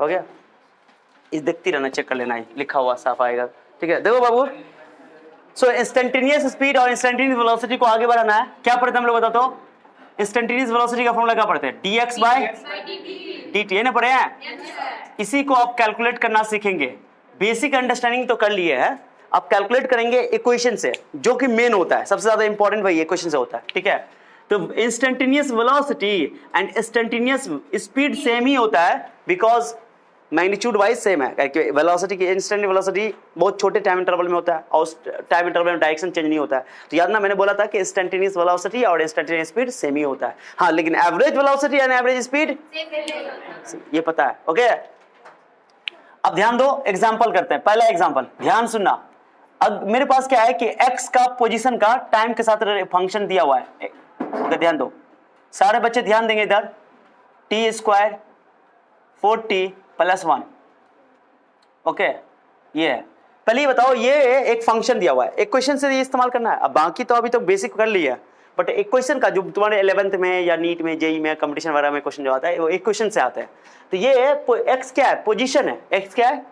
हो गया, इस देखती रहना, चेक कर लेना, है लिखा हुआ साफ आएगा। ठीक है, देखो बाबू, सो इंस्टेंटेनियस स्पीड और इंस्टेंटेनियस वेलोसिटी को आगे बढ़ाना है। क्या पढ़ते हैं हम लोग, बता दो। इंस्टेंटेनियस वेलोसिटी का फॉर्मूला क्या पढ़ते हैं, dx बाय dt, है ना, पढ़े हैं। इसी को आप कैलकुलेट करना सीखेंगे। बेसिक अंडरस्टैंडिंग तो कर लिए है, आप कैलकुलेट करेंगे इक्वेशन से, जो कि मेन होता है, सबसे ज्यादा इंपॉर्टेंट वही इक्वेशन से होता है। ठीक है, तो instantaneous velocity and instantaneous speed same ही होता है, बिकॉज मैग्नीट्यूड वाइज सेम है। वेलोसिटी की इंस्टेंटेनियस वेलोसिटी बहुत छोटे टाइम इंटरवल में होता है, और उस टाइम इंटरवल में डायरेक्शन चेंज नहीं होता है। तो याद ना, मैंने बोला था कि इंस्टेंटेनियस वेलोसिटी और इंस्टेंटेनियस स्पीड सेम ही होता है। हाँ, लेकिन average velocity and average speed ये पता है। ओके, अब ध्यान दो, एग्जांपल करते हैं। पहला एग्जांपल ध्यान सुनना। अब मेरे पास क्या है कि x का पोजीशन का टाइम के साथ फंक्शन दिया हुआ है। ओके, ध्यान दो, सारे बच्चे ध्यान देंगे इधर। t square 4t + 1। ओके, ये है। पहले ये बताओ, ये एक फंक्शन दिया हुआ है, इक्वेशन से ये इस्तेमाल करना है। अब बाकी तो अभी तो बेसिक कर लिया है, बट इक्वेशन का जो तुम्हारे 11th में या नीट में, जेई में, कंपटीशन वगैरह में क्वेश्चन जो आता है वो इक्वेशन से आता है। तो ये x क्या है, पोजीशन है। x क्या है,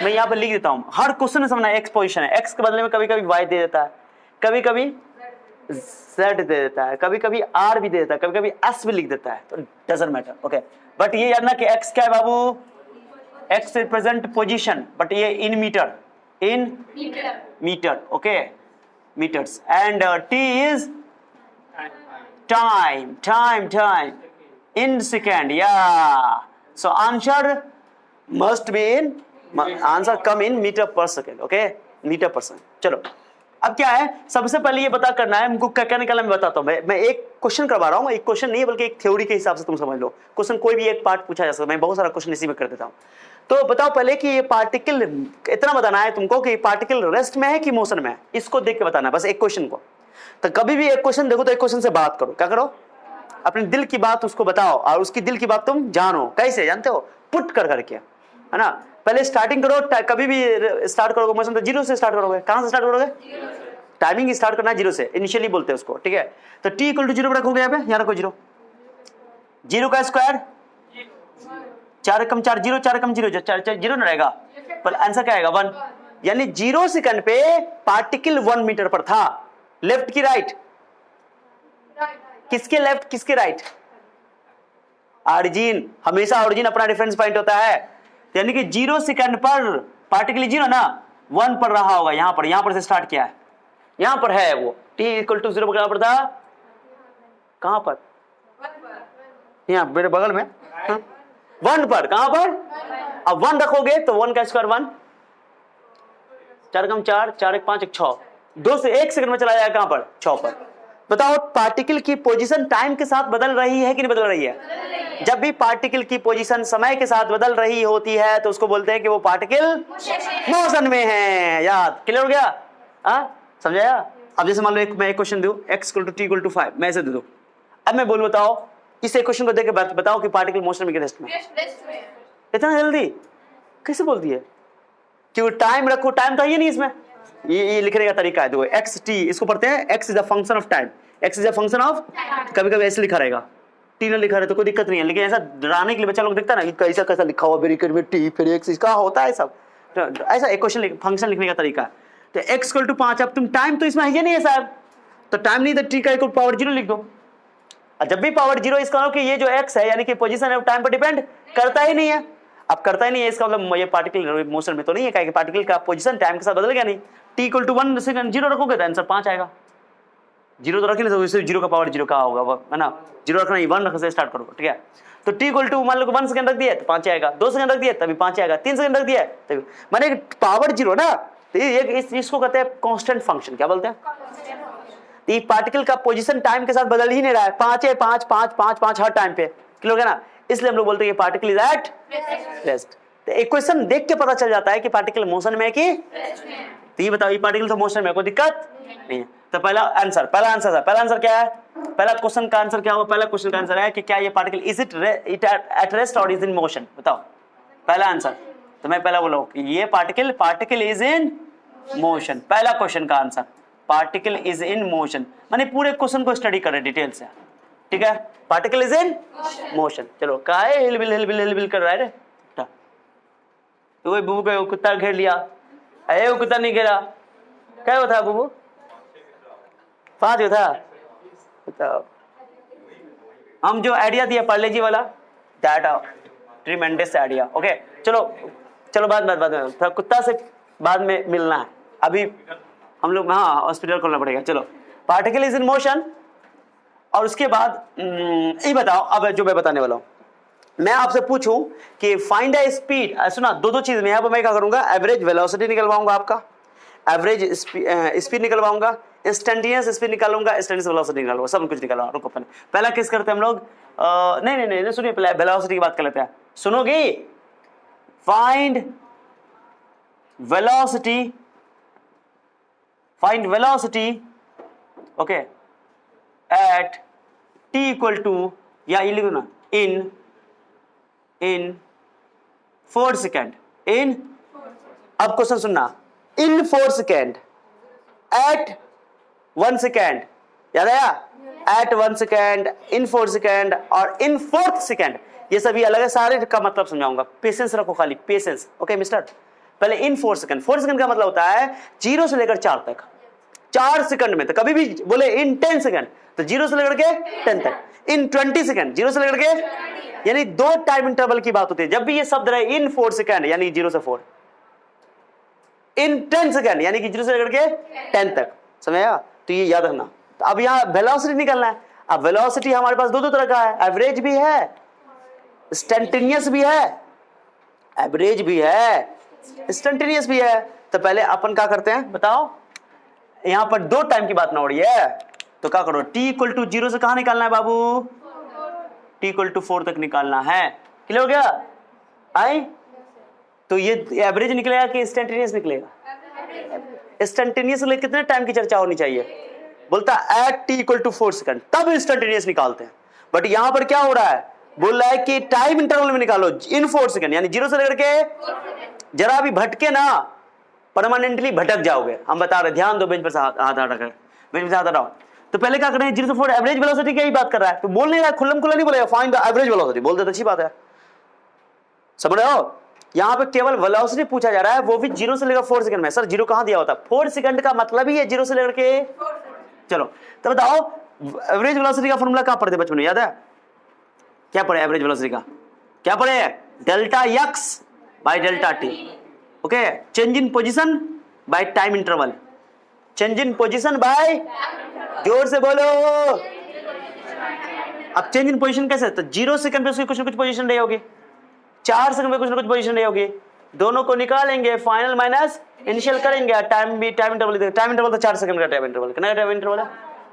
मैं यहाँ पर लिख देता हूँ, हर क्वेश्चन में समझना x पोजीशन है। x के बदले में कभी कभी y दे देता है, कभी कभी z दे देता है, कभी कभी r भी दे देता है, कभी कभी s भी लिख देता है, तो डजंट मैटर। ओके, बट ये याद ना कि x क्या है बाबू, x रिप्रेजेंट पोजीशन, बट ये in metre, in metre. Okay, metres, and t इज time in second. Yeah, so answer must be in, answer come in meter per second. Okay, meter per second. चलो, अब क्या है, सबसे पहले ये पता करना है हमको, क्या क्या निकालना मैं बताता हूँ। मैं एक क्वेश्चन करवा रहा हूँ, एक क्वेश्चन नहीं बल्कि एक थ्योरी के हिसाब से तुम समझ लो। क्वेश्चन कोई भी एक पार्ट पूछा जा सकता है, मैं बहुत सारा क्वेश्चन इसी में कर देता हूँ। तो बताओ पहले कि ये पार्टिकल, इतना बताना है तुमको कि पार्टिकल रेस्ट में है कि मोशन में है, इसको देख के बताना है बस, एक क्वेश्चन को। तो कभी भी एक क्वेश्चन देखो तो एक क्वेश्चन से बात करो। क्या करो, अपने दिल की बात उसको बताओ, और उसकी दिल की बात तुम जानो। कैसे जानते हो, पुट कर करके, है ना। पहले स्टार्टिंग करो, कभी भी स्टार्ट करोगे मोशन तो जीरो से स्टार्ट करोगे। कहां से स्टार्ट करोगे, टाइमिंग स्टार्ट करना है जीरो से, इनिशियली बोलते हैं उसको। ठीक है, तो t = 0 रखोगे, यहाँ रखो जीरो, जीरो का स्क्वायर 4 × 4 0, 4 × 0 4 जीरो ना रहेगा, पर आंसर क्या आएगा 1। यानी 0 सेकंड पे पार्टिकल 1 मीटर पर था। लेफ्ट की राइट, किसके लेफ्ट किसके राइट, ऑरिजिन, हमेशा ऑरिजिन अपना रेफरेंस पॉइंट होता है। यानी कि 0 सेकंड पर पार्टिकल 0 ना 1 पर रहा होगा, यहां पर से स्टार्ट किया है, यहां पर है वो। t = 0 पर कहां पर था, कहां पर, यहां मेरे बगल में, 1 पर, कहां पर, अब 1 रखोगे तो 1 का स्क्वायर 1, 4 × 4 4 × 5 6, 2 से 1 सेकंड में चला जाएगा कहां पर, 6 पर। बताओ पार्टिकल की पोजीशन टाइम के साथ बदल रही है कि नहीं बदल रही है। जब भी पार्टिकल की पोजीशन समय के साथ बदल रही होती है तो उसको बोलते हैं कि वो पार्टिकल मोशन में है। याद, क्लियर हो गया, समझाया। अब जैसे मान लो मैं एक क्वेश्चन दूं, x = t = 5, मैं ऐसे दे दूं। अब मैं बोलूं, बताओ इस क्वेश्चन को देख के बताओ कि पार्टिकल मोशन में कि रेस्ट में। इतना जल्दी कैसे बोल दिए, क्योंकि टाइम रखो, टाइम तो है ही नहीं इसमें। ये लिखने का तरीका है, देखो x t, इसको पढ़ते हैं x is a function of time, x is a function of, कभी कभी ऐसे लिखा रहेगा, t ना लिखा रहे तो कोई दिक्कत नहीं है, लेकिन ऐसा डराने के लिए बच्चा लोग दिखता है ना कि कैसा कैसा लिखा हुआ ब्रैकेट में t फिर x, इसका होता है सब, तो ऐसा एक क्वेश्चन फंक्शन लिखने का तरीका है। तो x = 5, अब तुम टाइम तो इसमें है ही नहीं है साहब, तो टाइम नहीं, तो t का पावर 0 लिख दो। जब भी पावर 0, इसका मतलब कि ये जो x है यानी कि पोजीशन है टाइम पर डिपेंड करता ही नहीं है। अब करता ही नहीं है, इसका मतलब ये पार्टिकल मोशन में तो नहीं है, क्या पार्टिकल का पोजीशन टाइम के साथ बदल गया नहीं। t = 1 सेकंड 0 रखोगे तो आंसर 5 आएगा। 0 तो रखी नहीं, तो 0 का पावर 0 कहाँ होगा, है ना, 0 रखना ही, 1 रखने से स्टार्ट करोगे। ठीक है, तो t = मान लो 1 सेकंड रख दिया तो 5 आएगा, 2 सेकंड रख दिया तभी 5 आएगा, 3 सेकंड रख दिया तभी, माने पावर 0 ना, तो इसको कहते हैं कांस्टेंट फंक्शन। क्या बोलते हैं, ये पार्टिकल का पोजीशन टाइम के साथ बदल ही नहीं रहा है, 5 है, 5 5 5 5 हर टाइम पे, क्लियर है ना। इसलिए हम लोग बोलते हैं पार्टिकल इज एट रेस्ट। तो इक्वेशन देख के पता चल जाता है कि पार्टिकल मोशन में है कि रेस्ट में। तो ये बताओ, ये पार्टिकल तो मोशन में, कोई दिक्कत नहीं है। तो पहला आंसर क्या है, पहला क्वेश्चन का आंसर क्या होगा, पहला क्वेश्चन का आंसर है कि क्या ये particle is it at rest और इज इन मोशन। बताओ पहला आंसर। तो मैं पहला बोला कि ये पार्टिकल इज इन मोशन, पहला क्वेश्चन का answer particle is in motion, माने पूरे क्वेश्चन को स्टडी करें डिटेल से। ठीक है, पार्टिकल इज इन मोशन। चलो, काहे हिलबिल कर रहा है रे, तो वही बुबू को कुत्ता घेर लिया, अरे वो कुत्ता नहीं घेरा, क्या हुआ था बुबू? 5 हुआ था। बताओ, हम जो आइडिया दिया पार्ले जी वाला, दैट ट्रिमेंडस आइडिया। ओके चलो बाद में कुत्ता से बाद में मिलना है, अभी हम लोग हाँ हॉस्पिटल खोलना पड़ेगा। चलो, पार्टिकल इज इन मोशन, और उसके बाद ये बताओ, अब जो मैं बताने वाला हूं, मैं आपसे पूछूं कि फाइंड द स्पीड, सुना दो चीज में, यहाँ पर मैं क्या करूंगा, एवरेज वेलोसिटी निकलवाऊंगा, आपका एवरेज स्पीड निकलवाऊंगा, इंस्टेंटेनियस स्पीड निकालूंगा, इंस्टेंटेनियस वेलोसिटी निकालूंगा, सब कुछ निकालूंगा। रुको पहला किस करते हैं हम लोग, नहीं सुनिए, पहले वेलोसिटी की बात कर लेते हैं, सुनोगी? Find velocity okay at t equal to, या ये लिखो ना, इन 4 सेकेंड, अब क्वेश्चन सुनना, इन 4 सेकेंड, एट 1 सेकेंड, याद आया? एट 1 सेकेंड, इन 4 सेकेंड और इन 4th सेकेंड, ये सभी अलग है, सारे का मतलब समझाऊंगा, पेशेंस रखो, खाली पेशेंस। ओके मिस्टर, पहले इन 4 सेकेंड, 4 सेकेंड का मतलब होता है 0 से लेकर 4 तक, 4 सेकंड में। तो कभी भी बोले इन 10 सेकंड, तो 0 से लेकर के 10 तक, इन 20 सेकंड, 0 से लेकर के, यानी 2 टाइम इंटरवल की बात होती है। जब भी ये शब्द रहे इन 4 सेकंड, यानी 0 से 4, इन 10 सेकंड, यानी कि 0 से लेकर के 10 तक, समझा? तो ये याद रखना। तो अब यहाँ वेलोसिटी निकालना है। अब वेलोसिटी हमारे पास दो तरह का है, एवरेज भी है, इंस्टेंटेनियस भी है, एवरेज भी है, इंस्टेंटेनियस भी है। तो पहले अपन क्या करते हैं बताओ, यहां पर 2 टाइम की बात ना हो रही है, तो क्या करो, t इक्वल टू 0 से कहां निकालना है बाबू, t इक्वल टू 4 तक निकालना है। क्लियर हो गया? आई तो ये एवरेज निकलेगा कि इंस्टेंटेनियस निकलेगा? इंस्टेंटेनियस में कितने टाइम की चर्चा होनी चाहिए? बोलता at t equal to 4 second, तब इंस्टेंटेनियस निकालते हैं। बट यहां पर क्या हो रहा है, बोल रहा है कि टाइम इंटरवल में निकालो, इन 4 सेकंड, यानी 0 से लेकर के, जरा भी भटके ना, परमानेंटली भटक जाओगे। हम बता रहे, ध्यान दो, बेंच पर हाथ हटा, बेंच पर हाथ हटाओ। तो पहले क्या करें, 0 से 4 एवरेज वेलोसिटी की ही बात कर रहा है, तो बोल नहीं रहा, खुल्लम खुल्ला नहीं बोलेगा, फाइंड द एवरेज वेलोसिटी, बोल दे तो अच्छी बात है, समझ रहे हो? यहां पे केवल वेलोसिटी पूछा जा रहा है, वो भी 0 से लेकर 4 सेकंड में। सर 0 कहां दिया होता है? 4 सेकंड का मतलब ही है 0 से लेकर के, चलो तो बताओ एवरेज वेलोसिटी का फॉर्मूला कहां पढ़े बचपन में, याद है? क्या पढ़े एवरेज वेलोसिटी का? क्या पढ़े? Delta x by delta T. Okay, change in position by time interval, change in position by, जोर से बोलो। अब चेंज इन पोजीशन कैसे? तो 0 सेकंड पे उसकी कुछ ना कुछ पोजीशन रही होगी, 4 सेकंड पे कुछ ना कुछ पोजीशन रही होगी, दोनों को निकालेंगे, फाइनल माइनस इनिशियल करेंगे, टाइम भी टाइम इंटरवल, टाइम इंटरवल तो 4 सेकंड का टाइम इंटरवल, कितना टाइम इंटरवल है?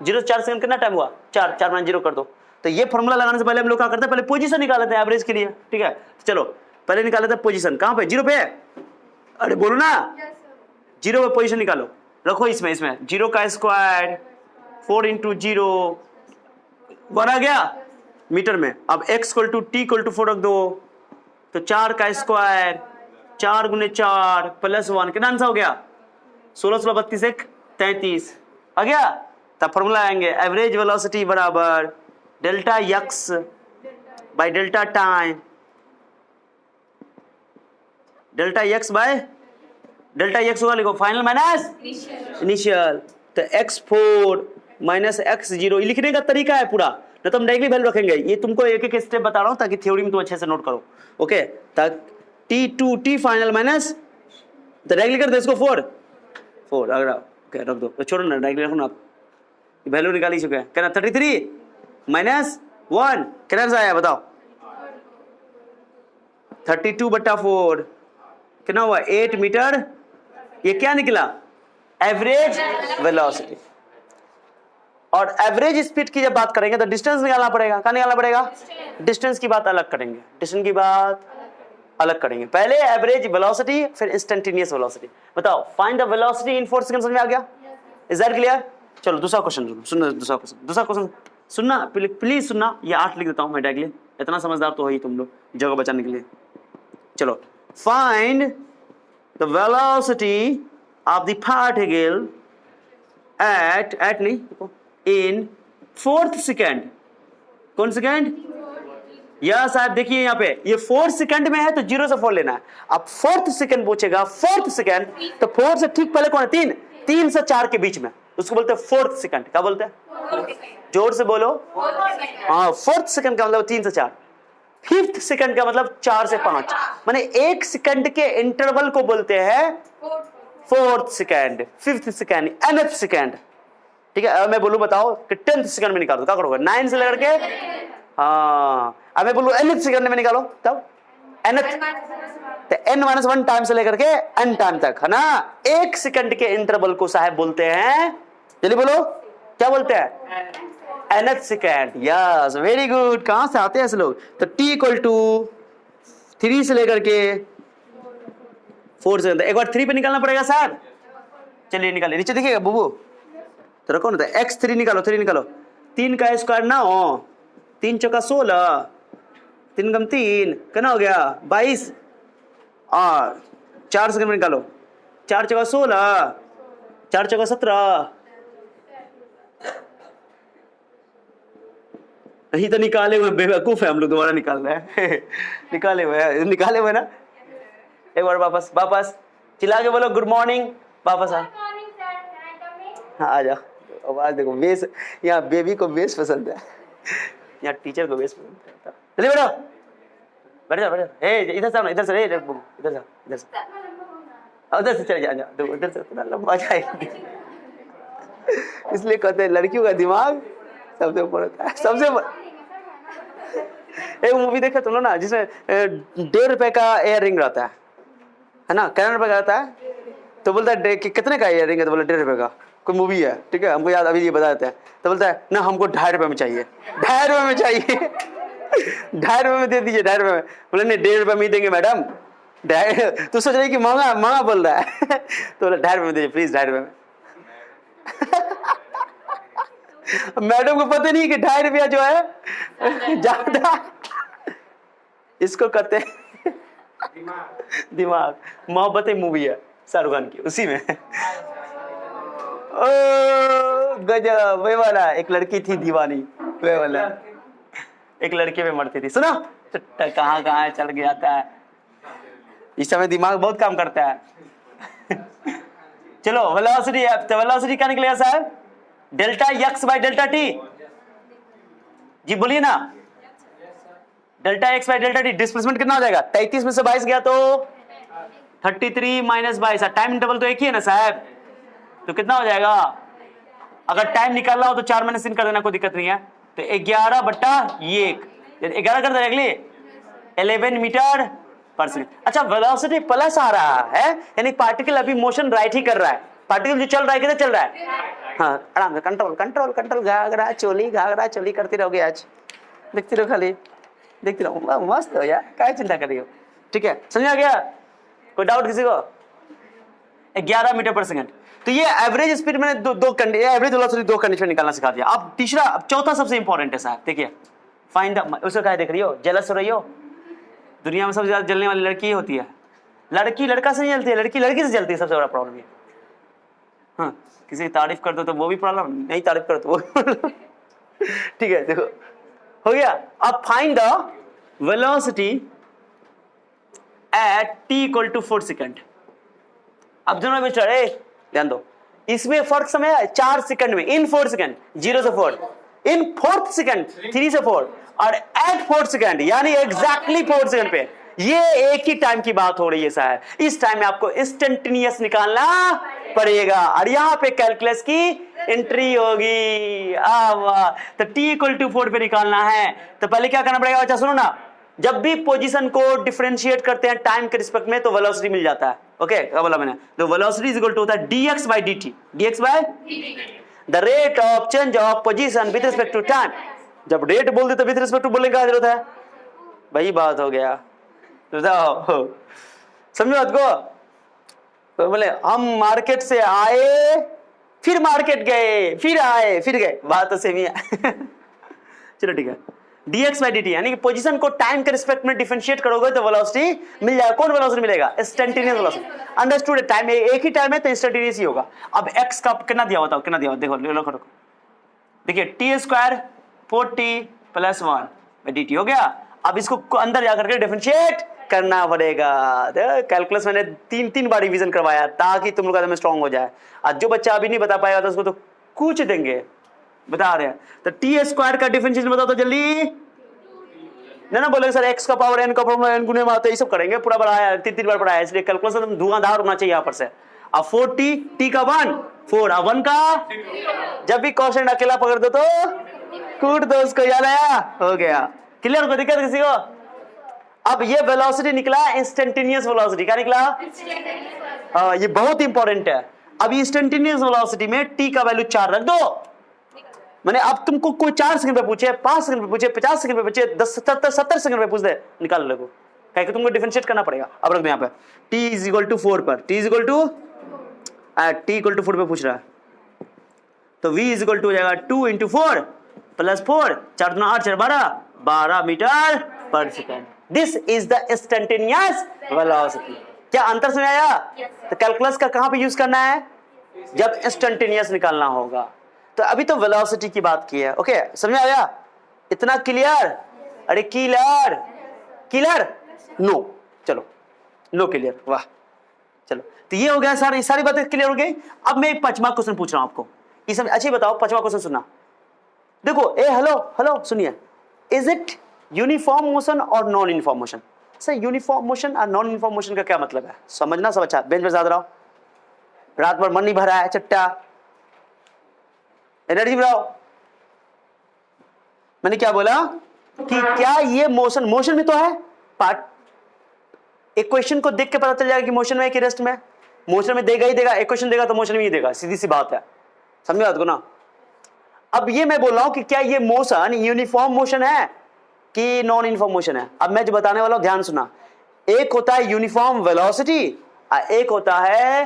0 से 4 सेकंड कितना टाइम हुआ? 4 माइनस 0 कर दो। तो ये फॉर्मूला लगाने से पहले हम लोग क्या करते हैं, पहले पोजीशन निकाल लेते हैं एवरेज के लिए, ठीक है? चलो पहले निकाल लेते हैं पोजीशन, कहां पे? 0 पे, अरे बोलो ना, 0 पे पोजीशन निकालो, रखो इसमें 0 का स्क्वायर 4 इंटू 0 1 आ गया मीटर में। अब x equal to t equal to 4 रख दो, तो 4 का स्क्वायर 4 गुने 4 प्लस 1, कितना आंसर हो गया? 16 16 32 1 33 आ गया। तब फॉर्मूला आएंगे, एवरेज वेलोसिटी बराबर delta x by delta time, delta x by delta x होगा, लिखो फाइनल माइनस इनिशियल, तो x4 माइनस x0 लिखने का तरीका है पूरा, न तो हम डायरेक्टली वैल्यू रखेंगे। ये तुमको एक एक स्टेप बता रहा हूं ताकि थ्योरी में तुम अच्छे से नोट करो। ओके, तक t2t फाइनल माइनस, तो डायरेक्टली कर दो इसको 4 अगर ओके रख दो, तो छोड़ो ना, डायरेक्टली रखो ना, आप वैल्यू निकाल ही चुके हैं। कहना 33 माइनस 1 कितना आया बताओ? 32/4 कितना हुआ? 8 मीटर। ये क्या निकला? Average velocity. और एवरेज स्पीड की जब बात करेंगे तो डिस्टेंस निकालना पड़ेगा। क्या निकालना पड़ेगा? डिस्टेंस की बात अलग करेंगे, डिस्टेंस की बात अलग करेंगे। पहले एवरेज वेलोसिटी, फिर इंस्टेंटेनियस वेलोसिटी। बताओ, find the velocity in 4 second, समझ में आ गया? Is that clear? चलो दूसरा क्वेश्चन सुनना, दूसरा क्वेश्चन सुनना, प्लीज सुनना। ये 8 लिख देता हूं मैं डायरेक्टली, इतना समझदार तो हो ही तुम लोग, जगह बचाने के लिए। चलो, find the velocity of the particle at नहीं, इन 4th सेकेंड। कौन सेकेंड? या साहब देखिए यहाँ पे ये 4 सेकंड में है तो 0 से 4 लेना है। अब 4th सेकंड पूछेगा 4th सेकंड, तो 4 से ठीक पहले कौन है? 3 से 4 के बीच में, उसको बोलते हैं 4th सेकंड। क्या बोलते हैं? जोर से बोलो। हाँ, 4th सेकंड का मतलब 3 से 4। 5th सेकंड का मतलब 4 से 5, माने 1 सेकंड के इंटरवल को बोलते हैं 4th second, 5th second, nth second. ठीक है, अब मैं बोलूं बताओ कि 10th सेकंड में निकालो, क्या करोगे? 9 से लेकर के, हाँ, अब मैं बोलूं nth सेकंड में निकालो, तब nth, तो n-1 टाइम से लेकर के n टाइम तक, है ना। 1 सेकंड के इंटरवल को साहब बोलते हैं, जल्दी बोलो, क्या बोलते हैं? nth second. Yes, very good. कहां से आते हैं ऐसे लोग? तो t = 3 से लेकर के 4 से, एक बार 3 पे निकालना पड़ेगा साहब। चलिए निकालिए, नीचे देखिएगा बुबू, तो रखो ना, तो x3 निकालो, 3 निकालो। 3 का स्क्वायर 9, 3 चौका 16, 3 कम 3 कितना हो गया? 22, और 4 सेकंड में निकालो। 4 चौका 16, 4 चौका 17, नहीं तो निकाले हुए बेवकूफ है हम लोग, दोबारा निकाल रहे हैं। निकाले हुए ना। एक बार वापस चिल्ला के बोलो गुड मॉर्निंग। वापस आ जाओ। आवाज देखो, बेस, यहाँ बेबी को बेस पसंद है, यहाँ टीचर को बेस पसंद है। चलिए बैठ जा। ए इधर से, इधर से, इधर से चले जा, देखो इधर से, इतना लंबा जाएगी। इसलिए कहते हैं लड़कियों का दिमाग सबसे ऊपर होता है, सबसे ऊपर। एक मूवी देखा तुम लोग ना, जिसमें 1.5 रुपए का इयर रिंग रहता है ना, कितना रुपए का रहता है? तो बोलता है कि कितने का इयर रिंग है? तो बोला 1.5 रुपए का। कोई मूवी है, ठीक है, हमको याद अभी ये बता देते हैं। तो बोलता है ना, हमको 2.5 रुपए में चाहिए, 2.5 रुपए में चाहिए, 2.5 रुपए में दे दीजिए, 2.5 रुपए में। बोले नहीं, 1.5 रुपए में ही देंगे मैडम। तो सोच रही कि महंगा बोल रहा है। तो बोला 2.5 रुपए में दीजिए प्लीज, 2.5 रुपए में। मैडम को पता नहीं कि 2.5 रुपया जो है ज्यादा, इसको कहते हैं दिमाग। मोहब्बतें मूवी है शाहरुख खान की, उसी में ओ गजब, वे वाला। एक लड़की थी दीवानी, वे वाला, एक लड़के पे मरती थी। सुनो कहाँ चल गया था। इस समय दिमाग बहुत काम करता है। चलो वेलोसिटी, वेलोसिटी क्या निकलेगा साहब? Delta x by delta T. जी बोलिए ना, delta x by delta T. Displacement कितना हो जाएगा? 33 में से 22 गया तो 33 माइनस 22। टाइम इंटरवल तो एक ही है ना साहब, तो कितना हो जाएगा? अगर टाइम निकालना हो तो 4 माइनस 3 कर देना, कोई दिक्कत नहीं है। तो 11/1, 11 कर देना, 11 मीटर पर सेकंड। अच्छा, वेलोसिटी प्लस आ रहा है, यानी पार्टिकल अभी मोशन राइट ही कर रहा है। पार्टिकल जो चल रहा है किधर चल रहा है? हाँ, आराम से कंट्रोल, घाघरा चोली करती रहोगे आज, देखती रहो, खाली देखती रहो। मस्त हो यार, क्या चिंता कर रही हो? ठीक है, समझा गया? कोई डाउट किसी को? 11 मीटर पर सेकंड। तो ये एवरेज स्पीड मैंने एवरेज वेलोसिटी 2 कंडीशन निकालना सिखा दिया। अब तीसरा, अब चौथा सबसे इंपॉर्टेंट है साहब, देखिए, फाइंड द, उसको क्या देख रही हो? जेलस हो रही हो? दुनिया में सबसे ज्यादा जलने वाली लड़की होती है। लड़की लड़का से नहीं जलती है, लड़की लड़की से जलती है, सबसे बड़ा प्रॉब्लम ये। हाँ, किसी की तारीफ कर दो तो वो भी प्रॉब्लम, नहीं तारीफ करो तो वो भी। ठीक है, देखो हो गया। अब find the velocity at t = 4 second. अब दोनों में चढ़े, ध्यान दो, इसमें फर्क समय है 4 सेकंड में, इन 4 सेकंड 0 से 4, इन 4th सेकंड 3 से 4, और एट 4 सेकंड यानी एग्जैक्टली 4 सेकंड पे। ये एक ही टाइम की बात हो रही है साहब। इस टाइम में आपको इंस्टेंटेनियस निकालना पड़ेगा, और यहां पे कैलकुलस की एंट्री होगी। तो t = 4 पे निकालना है, तो पहले क्या करना पड़ेगा बच्चा? सुनो ना, जब भी पोजीशन को डिफरेंशिएट करते हैं टाइम के रिस्पेक्ट में तो वेलोसिटी मिल जाता है। ओके, क्या बोला मैंने? तो वेलोसिटी इज इक्वल टू होता है dx by dt, dx by the rate of change of position with respect to time. जब रेट बोल दे तो विद रिस्पेक्ट टू बोलने की जरूरत है? वही बात हो गया, समझो बात को। तो बोले हम मार्केट से आए, फिर मार्केट गए, फिर आए, फिर गए, बात तो सेम ही है। चलो ठीक है, dx by dt यानी कि पोजीशन को टाइम के रिस्पेक्ट में डिफरेंशिएट करोगे तो वेलोसिटी मिल जाएगा। कौन वेलोसिटी मिलेगा? Instantaneous velocity. अंडरस्टूड? टाइम एक ही टाइम है तो इंस्टेंटेनियस ही होगा। अब x का कितना दिया बताओ, कितना दिया? देखो देखिए, t² 4t + 1 dt हो गया। अब इसको अंदर जाकर के डिफरेंशिएट करना पड़ेगा। कैलकुलस मैंने 3 बार रिवीजन करवाया ताकि तुम लोग का स्ट्रांग हो जाए। आज जो बच्चा अभी नहीं बता पाएगा तो उसको तो कूच देंगे, बता रहे हैं। तो टी स्क्वायर का डिफरेंशिएशन बताओ तो जल्दी। ना बोलेंगे सर एक्स का पावर एन का पावर एन गुने में आता है, ये सब करेंगे, पूरा बढ़ाया 3 बार पढ़ाया, इसलिए कैलकुलस एकदम धुआंधार होना चाहिए यहाँ पर से। अब 4t, t का 1 4, अब 1 का जब भी कॉन्स्टेंट अकेला पकड़ दो तो कूट दो उसको, याद आया? हो गया, क्लियर? कोई दिक्कत किसी को? अब ये वेलोसिटी निकला इंस्टेंटेनियस वेलोसिटी, क्या निकला? हाँ, ये बहुत इंपॉर्टेंट है। अब इंस्टेंटेनियस वेलोसिटी में t का वैल्यू 4 रख दो। मैंने अब तुमको कोई 4 सेकंड पे पूछे, 5 सेकंड पे पूछे, 50 सेकंड पे पूछे, 10 70 सेकंड पे पूछ दे, निकाल लो, कह के तुमको डिफरेंशिएट करना पड़ेगा। अब रख दो यहाँ पे t = 4 पर, t = 4 पे पूछ रहा है, तो v = हो जाएगा 2 × 4 + 4, 4 दूना 8, 4 12 मीटर पर second. This is the instantaneous velocity. क्या अंतर समझ आया? तो कैलकुलस का कहां पे यूज करना है? जब इंस्टेंटेनियस निकालना होगा। तो अभी तो वेलोसिटी की बात की है, ओके, समझ आया? इतना क्लियर? अरे क्लियर? नो, चलो नो क्लियर, वाह, चलो। तो ये हो गया सर, ये सारी बातें क्लियर हो गई। अब मैं एक 5वां क्वेश्चन पूछ रहा हूं आपको, इसमें अच्छी बताओ, 5वां क्वेश्चन सुनना। देखो, हेलो सुनिए, इज इट यूनिफॉर्म मोशन और non uniform motion? Sir uniform motion और नॉन यूनिफॉर्म मोशन का क्या मतलब है? समझना सब अच्छा, बेंच पर ज्यादा रहो, रात भर मन नहीं भरा है, चट्टा एनर्जी बढ़ाओ। मैंने क्या बोला कि क्या ये मोशन में तो है पार्ट। इक्वेशन को देख के पता चल जाएगा कि मोशन में है कि रेस्ट में। मोशन में देगा ही देगा, इक्वेशन देगा तो मोशन में ही देगा, सीधी सी बात है, समझे बात को ना? अब ये मैं बोल रहा हूं कि क्या ये मोशन यूनिफॉर्म मोशन है कि नॉन यूनिफॉर्म मोशन है? अब मैं जो बताने वाला हूं ध्यान सुना। एक होता है यूनिफॉर्म वेलोसिटी और एक होता है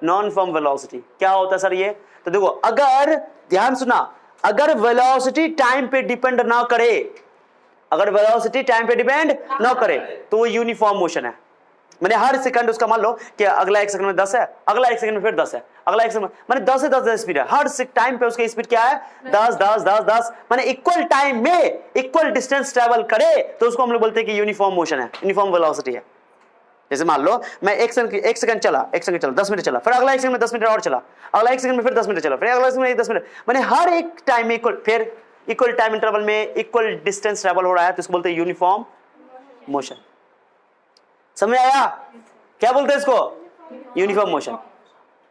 नॉन यूनिफॉर्म वेलोसिटी। क्या होता है सर ये? तो देखो, अगर ध्यान सुना, अगर वेलोसिटी टाइम पे डिपेंड ना करे, अगर वेलोसिटी टाइम पे डिपेंड ना करे तो वो यूनिफॉर्म मोशन है। मैंने हर सेकंड उसका मान लो कि अगला 1 सेकंड में 10 है, अगला 1 सेकंड में फिर 10 है, अगला 1 सेकंड में, मैंने 10 से 10 स्पीड है, हर टाइम पे उसकी स्पीड क्या है? 10 10 10 10। मैंने इक्वल टाइम में इक्वल डिस्टेंस ट्रेवल करे तो उसको हम लोग बोलते हैं कि यूनिफॉर्म मोशन है, यूनिफॉर्म वेलोसिटी है। जैसे मान लो मैं 1 सेकंड चला, 10 मिनट चला, फिर अगला 1 सेकंड में 10 मिनट और चला, अगला 1 सेकंड में फिर 10 मिनट चला, फिर अगला 1 सेकंड में 10 मिनट, मैंने हर एक टाइम में इक्वल टाइम इंटरवल में इक्वल डिस्टेंस ट्रैवल हो रहा है, तो इसको बोलते हैं यूनिफॉर्म मोशन। समझ आया? क्या बोलते हैं इसको? Uniform motion.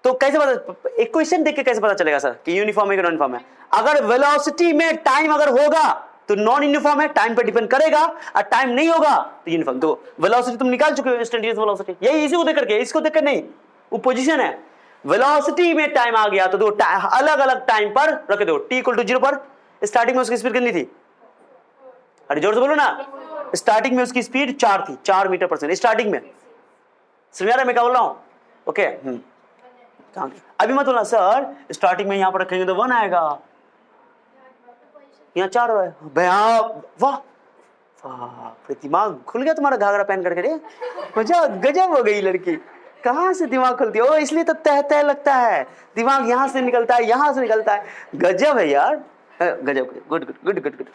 तो कैसे पता, इक्वेशन देख के कैसे पता चलेगा सर कि यूनिफॉर्म है कि नॉन यूनिफॉर्म है? अगर वेलोसिटी में टाइम अगर होगा तो नॉन यूनिफॉर्म है, टाइम पे डिपेंड करेगा, और टाइम नहीं होगा तो यूनिफॉर्म। तो वेलोसिटी तुम निकाल चुके हो, इंस्टेंटेनियस वेलोसिटी, यही इसी को देख करके, इसको देख कर नहीं, वो पोजीशन है। वेलोसिटी में टाइम आ गया तो दो अलग अलग टाइम पर रख दो। t = 0 पर स्टार्टिंग में उसकी स्पीड कितनी थी? अरे जोर से बोलो ना। स्टार्टिंग में उसकी स्पीड 4 थी, 4 मीटर पर सेकंड स्टार्टिंग में। समझ आ रहा है मैं क्या बोल रहा हूं? ओके, अभी मत बोलना सर स्टार्टिंग में यहां पर रखेंगे तो 1 आएगा, यहाँ 4 है भैया, वाह दिमाग खुल गया तुम्हारा, घाघरा पहन करके रे, मजा गजब हो गई लड़की। कहाँ से दिमाग खुलती है? ओ इसलिए तो तह लगता है, दिमाग यहाँ से निकलता है, यहाँ से निकलता है, गजब है यार, गजब, गुड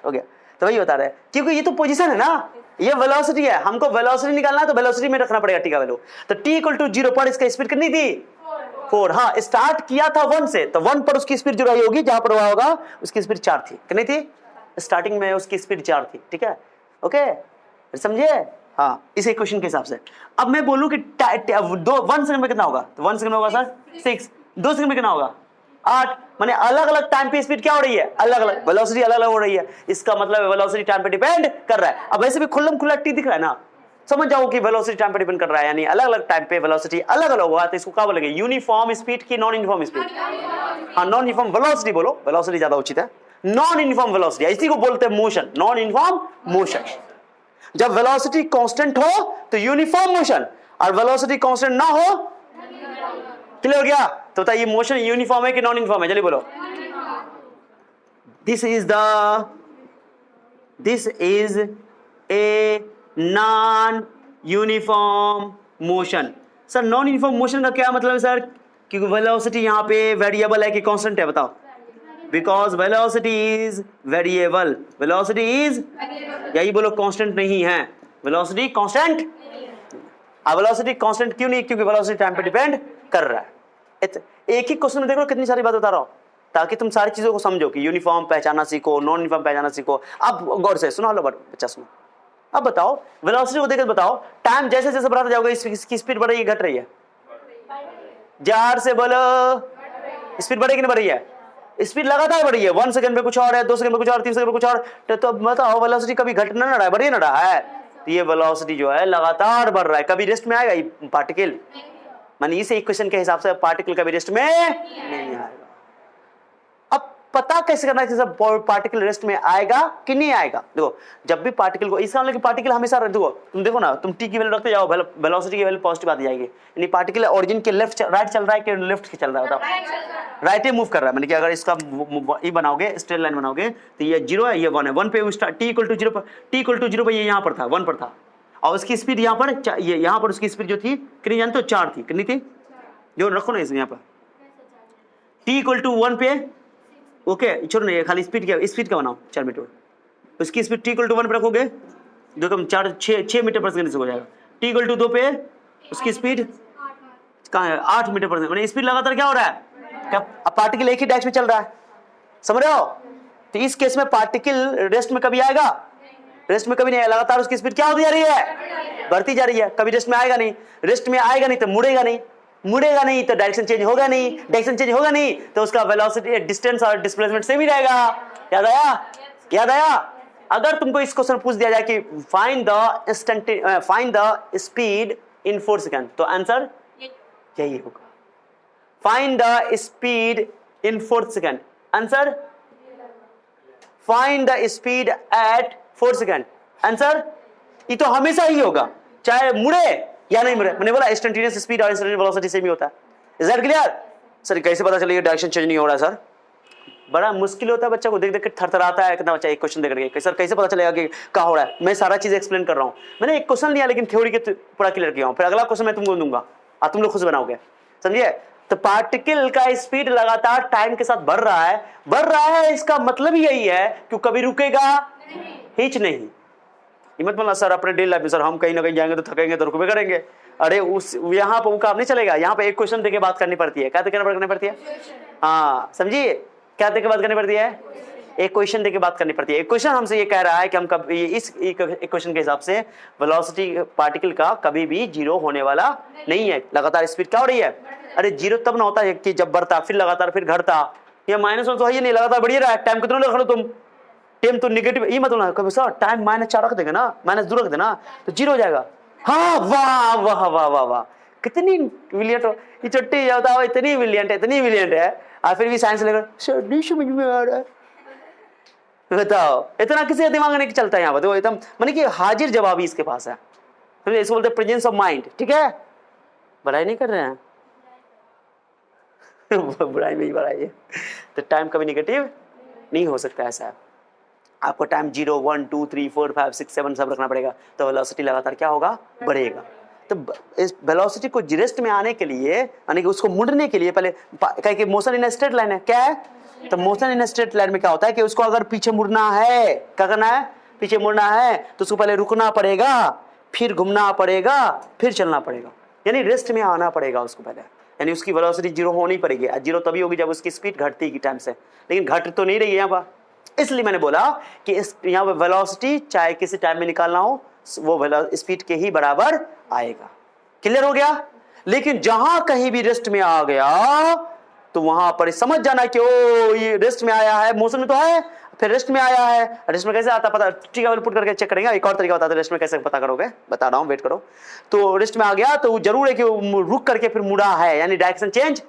हो गया। तो वही बता रहे हैं, क्योंकि ये तो पोजीशन है ना, ये वेलोसिटी है, हमको वेलोसिटी निकालना है तो वेलोसिटी में रखना पड़ेगा टी का वैल्यू। तो t = 0 पर इसका स्पीड कितनी थी? 4। हाँ, स्टार्ट किया था 1 से, तो 1 पर उसकी स्पीड जो रही होगी, जहां पर हुआ होगा उसकी स्पीड 4 थी। कितनी थी? स्टार्टिंग में उसकी स्पीड 4 थी, ठीक है, ओके, समझे? हाँ, इस इक्वेशन के हिसाब से। अब मैं बोलूं कि 1 सेकंड में कितना होगा? तो 1 सेकंड में होगा सर 6, 2 सेकंड में कितना होगा? 8। माने अलग अलग टाइम पे स्पीड क्या हो रही है? अलग अलग, वेलोसिटी अलग अलग हो रही है। इसका मतलब वेलोसिटी टाइम पे डिपेंड कर रहा है। अब वैसे भी खुल्लम खुल्ला टी दिख रहा है ना, समझ जाओ कि वेलोसिटी टाइम पे डिपेंड कर रहा है, यानी अलग अलग टाइम पे वेलोसिटी अलग अलग हुआ, तो इसको क्या बोलेंगे? यूनिफॉर्म स्पीड की नॉन यूनिफॉर्म स्पीड? हाँ, नॉन यूनिफॉर्म वेलोसिटी बोलो, वेलोसिटी ज्यादा उचित है। नॉन यूनिफॉर्म वेलोसिटी, इसी को बोलते हैं मोशन, नॉन यूनिफॉर्म मोशन। जब वेलोसिटी कांस्टेंट हो तो यूनिफॉर्म मोशन, और वेलोसिटी कांस्टेंट ना हो, क्लियर हो गया? तो बताइए मोशन यूनिफॉर्म है कि नॉन यूनिफॉर्म है? चलिए बोलो। This is a non uniform motion. Sir non uniform motion का क्या मतलब है सर? क्योंकि वेलोसिटी यहाँ पे वेरिएबल है कि कांस्टेंट है? बताओ। Because velocity is variable, velocity is, यही बोलो, कांस्टेंट नहीं है, वेलोसिटी कांस्टेंट। अब वेलोसिटी कांस्टेंट क्यों नहीं? क्योंकि वेलोसिटी टाइम पे डिपेंड कर रहा है। एक ही क्वेश्चन में देख लो कितनी सारी बात बता रहा हूं, ताकि तुम सारी चीजों को समझो कि यूनिफॉर्म पहचानना सीखो, नॉन यूनिफॉर्म पहचानना सीखो। अब गौर से सुनो, हेलो बच्चा सुनो, अब बताओ वेलोसिटी को देखकर बताओ, टाइम जैसे जैसे बढ़ाता जाओगे इसकी स्पीड बढ़ रही है घट रही है? जार से बोलो, स्पीड बढ़ेगी नहीं बढ़ रही है? स्पीड लगातार बढ़ रही है, 1 सेकंड में कुछ और है, 2 सेकंड में कुछ और, 3 सेकंड में कुछ और, तो बताओ वेलोसिटी कभी घट ना रहा है, बढ़ ही ना रहा है? तो ये वेलोसिटी जो है लगातार बढ़ रहा है, कभी रेस्ट में आएगा ये पार्टिकल? माने इस इक्वेशन के हिसाब से पार्टिकल कभी रेस्ट में नहीं आएगा। अब पता कैसे करना है कि सब पार्टिकल रेस्ट में आएगा कि नहीं आएगा? देखो जब भी पार्टिकल को, इसका मतलब पार्टिकल हमेशा देखो, तुम देखो ना, तुम टी की वैल्यू रखते जाओ, वेलोसिटी की वैल्यू पॉजिटिव आती जाएगी, यानी पार्टिकल ओरिजिन के लेफ्ट राइट चल रहा है कि लेफ्ट चल रहा है? बताओ, राइट ही मूव कर रहा है। मैंने कि अगर इसका ये बनाओगे, स्ट्रेट लाइन बनाओगे, तो ये 0 है, ये 1 है, 1 पे टी इक्वल टू 0 पर, टी इक्वल टू 0 पर ये यहाँ पर था, 1 पर था, और उसकी स्पीड यहाँ पर, ये यहाँ पर उसकी स्पीड जो थी कितनी जानते हो? 4 थी। कितनी थी? जो रखो ना इस यहाँ पर, टी इक्वल टू 1 पे, ओके छोड़ो नहीं, खाली स्पीड का बनाओ 4 मीटर, उसकी स्पीड टी इक्वल टू 1 पे रखोगे, जो कम 6 मीटर पर सेकंड से हो जाएगा। टी इक्वल टू 2 पे उसकी स्पीड कहाँ है? 8 मीटर पर सेकंड। मैंने स्पीड लगातार क्या हो रहा है? क्या पार्टिकल एक ही डायरेक्शन में चल रहा है, समझ रहे हो? तो इस केस में पार्टिकल रेस्ट में कभी आएगा? रेस्ट में कभी नहीं आएगा, लगातार उसकी स्पीड क्या होती जा रही है? बढ़ती जा रही है, कभी रेस्ट में आएगा नहीं। रेस्ट में आएगा नहीं तो मुड़ेगा नहीं, मुड़ेगा नहीं तो डायरेक्शन चेंज होगा नहीं, डायरेक्शन चेंज होगा नहीं तो उसका वेलोसिटी, डिस्टेंस और डिस्प्लेसमेंट सेम ही रहेगा। याद आया? याद आया? अगर तुमको इस क्वेश्चन पूछ दिया जाए कि find the speed in 4 second, तो आंसर यही होगा, find the speed in 4 second. Answer find the speed at 4 second. Answer ये तो हमेशा ही होगा, चाहे मुड़े या नहीं मुड़े। मैंने बोला इंस्टेंटेनियस स्पीड और इंस्टेंटेनियस वेलोसिटी सेम ही होता है। Is that clear? सर कैसे पता चलेगा डायरेक्शन चेंज नहीं हो रहा है? सर बड़ा मुश्किल होता है, बच्चा को देख देख के थरथराता है कितना बच्चा एक क्वेश्चन देख करके, सर कैसे पता चलेगा कि क्या हो रहा है? मैं सारा चीज एक्सप्लेन कर रहा हूं, मैंने एक क्वेश्चन लिया लेकिन थ्योरी के पूरा क्लियर किया हूं, फिर अगला क्वेश्चन मैं तुमको दूंगा और तुम लोग खुद बनाओगे, समझिए? तो पार्टिकल का स्पीड लगातार टाइम के साथ बढ़ रहा है, बढ़ रहा है, इसका मतलब यही है कि कभी रुकेगा हिच नहीं। हिम्मत बोलना सर अपने डेली लाइफ में, सर हम कहीं ना कहीं जाएंगे तो थकेंगे तो रुकवे करेंगे, अरे उस यहाँ पर वो काम नहीं चलेगा, यहाँ पे एक क्वेश्चन देके बात करनी पड़ती है। क्या देके करनी पड़ती है? हाँ समझिए, क्या देके बात करनी पड़ती है? एक क्वेश्चन देके बात करनी पड़ती है। एक क्वेश्चन हमसे ये कह रहा है कि हम कभी इस क्वेश्चन के हिसाब से वेलोसिटी पार्टिकल का कभी भी 0 होने वाला नहीं है, लगातार स्पीड क्या हो रही है? अरे 0 तब ना होता है कि जब बढ़ता फिर लगातार फिर घटता, ये -1 तो है ही नहीं, लगातार बढ़िया रहा है। टाइम कितना रख लो तुम, टाइम तो नेगेटिव ही मत होना कभी, सर टाइम -4 रख देंगे ना, -2 रख देना तो 0 हो जाएगा। हाँ वाह वाह वाह वाह वाह, कितनी ब्रिलियंट हो ये चट्टी जाता है, इतनी ब्रिलियंट है, इतनी ब्रिलियंट है, और फिर भी साइंस लेकर सर नहीं समझ में आ रहा है। बताओ इतना किसी का दिमाग नहीं चलता है यहाँ पर, तो एकदम माने कि हाजिर जवाबी इसके पास है, तो इसको बोलते हैं प्रेजेंस ऑफ माइंड। ठीक है, बढ़ाई नहीं कर रहे हैं बुराई में ही बढ़ाई है, तो टाइम कभी नेगेटिव नहीं हो सकता। ऐसा है, आपको टाइम 0 1 2 3 4 5 6 7 सब रखना पड़ेगा, तो वेलोसिटी लगातार क्या होगा? बढ़ेगा। तो इस वेलोसिटी को रेस्ट में आने के लिए, यानी कि उसको मुड़ने के लिए पहले, क्या कि मोशन इन स्ट्रेट लाइन है, क्या है? तो मोशन इन स्ट्रेट लाइन में क्या होता है कि उसको अगर पीछे मुड़ना है, क्या करना है? पीछे मुड़ना है तो उसको पहले रुकना पड़ेगा, फिर घूमना पड़ेगा, फिर चलना पड़ेगा, यानी रेस्ट में आना पड़ेगा उसको पहले, यानी उसकी वेलोसिटी 0 होनी पड़ेगी। 0 तभी होगी जब उसकी स्पीड घटती है टाइम से, लेकिन घट तो नहीं रही है यहाँ पर। इसलिए मैंने बोला कि इस यहाँ पर वेलोसिटी चाहे किसी टाइम में निकालना हो, वो स्पीड के ही बराबर आएगा। क्लियर हो गया? लेकिन जहां कहीं भी रेस्ट में आ गया तो वहां पर समझ जाना कि ओ ये रेस्ट में आया है, मोशन में तो है, फिर रेस्ट में आया है। रेस्ट में कैसे आता पता, ठीक है पुट करके चेक करेंगे, एक और तरीका बताते हैं रेस्ट में कैसे पता करोगे, बता रहा हूं, वेट करो। तो रेस्ट में आ गया तो जरूर है कि रुक करके फिर मुड़ा है, यानी डायरेक्शन चेंज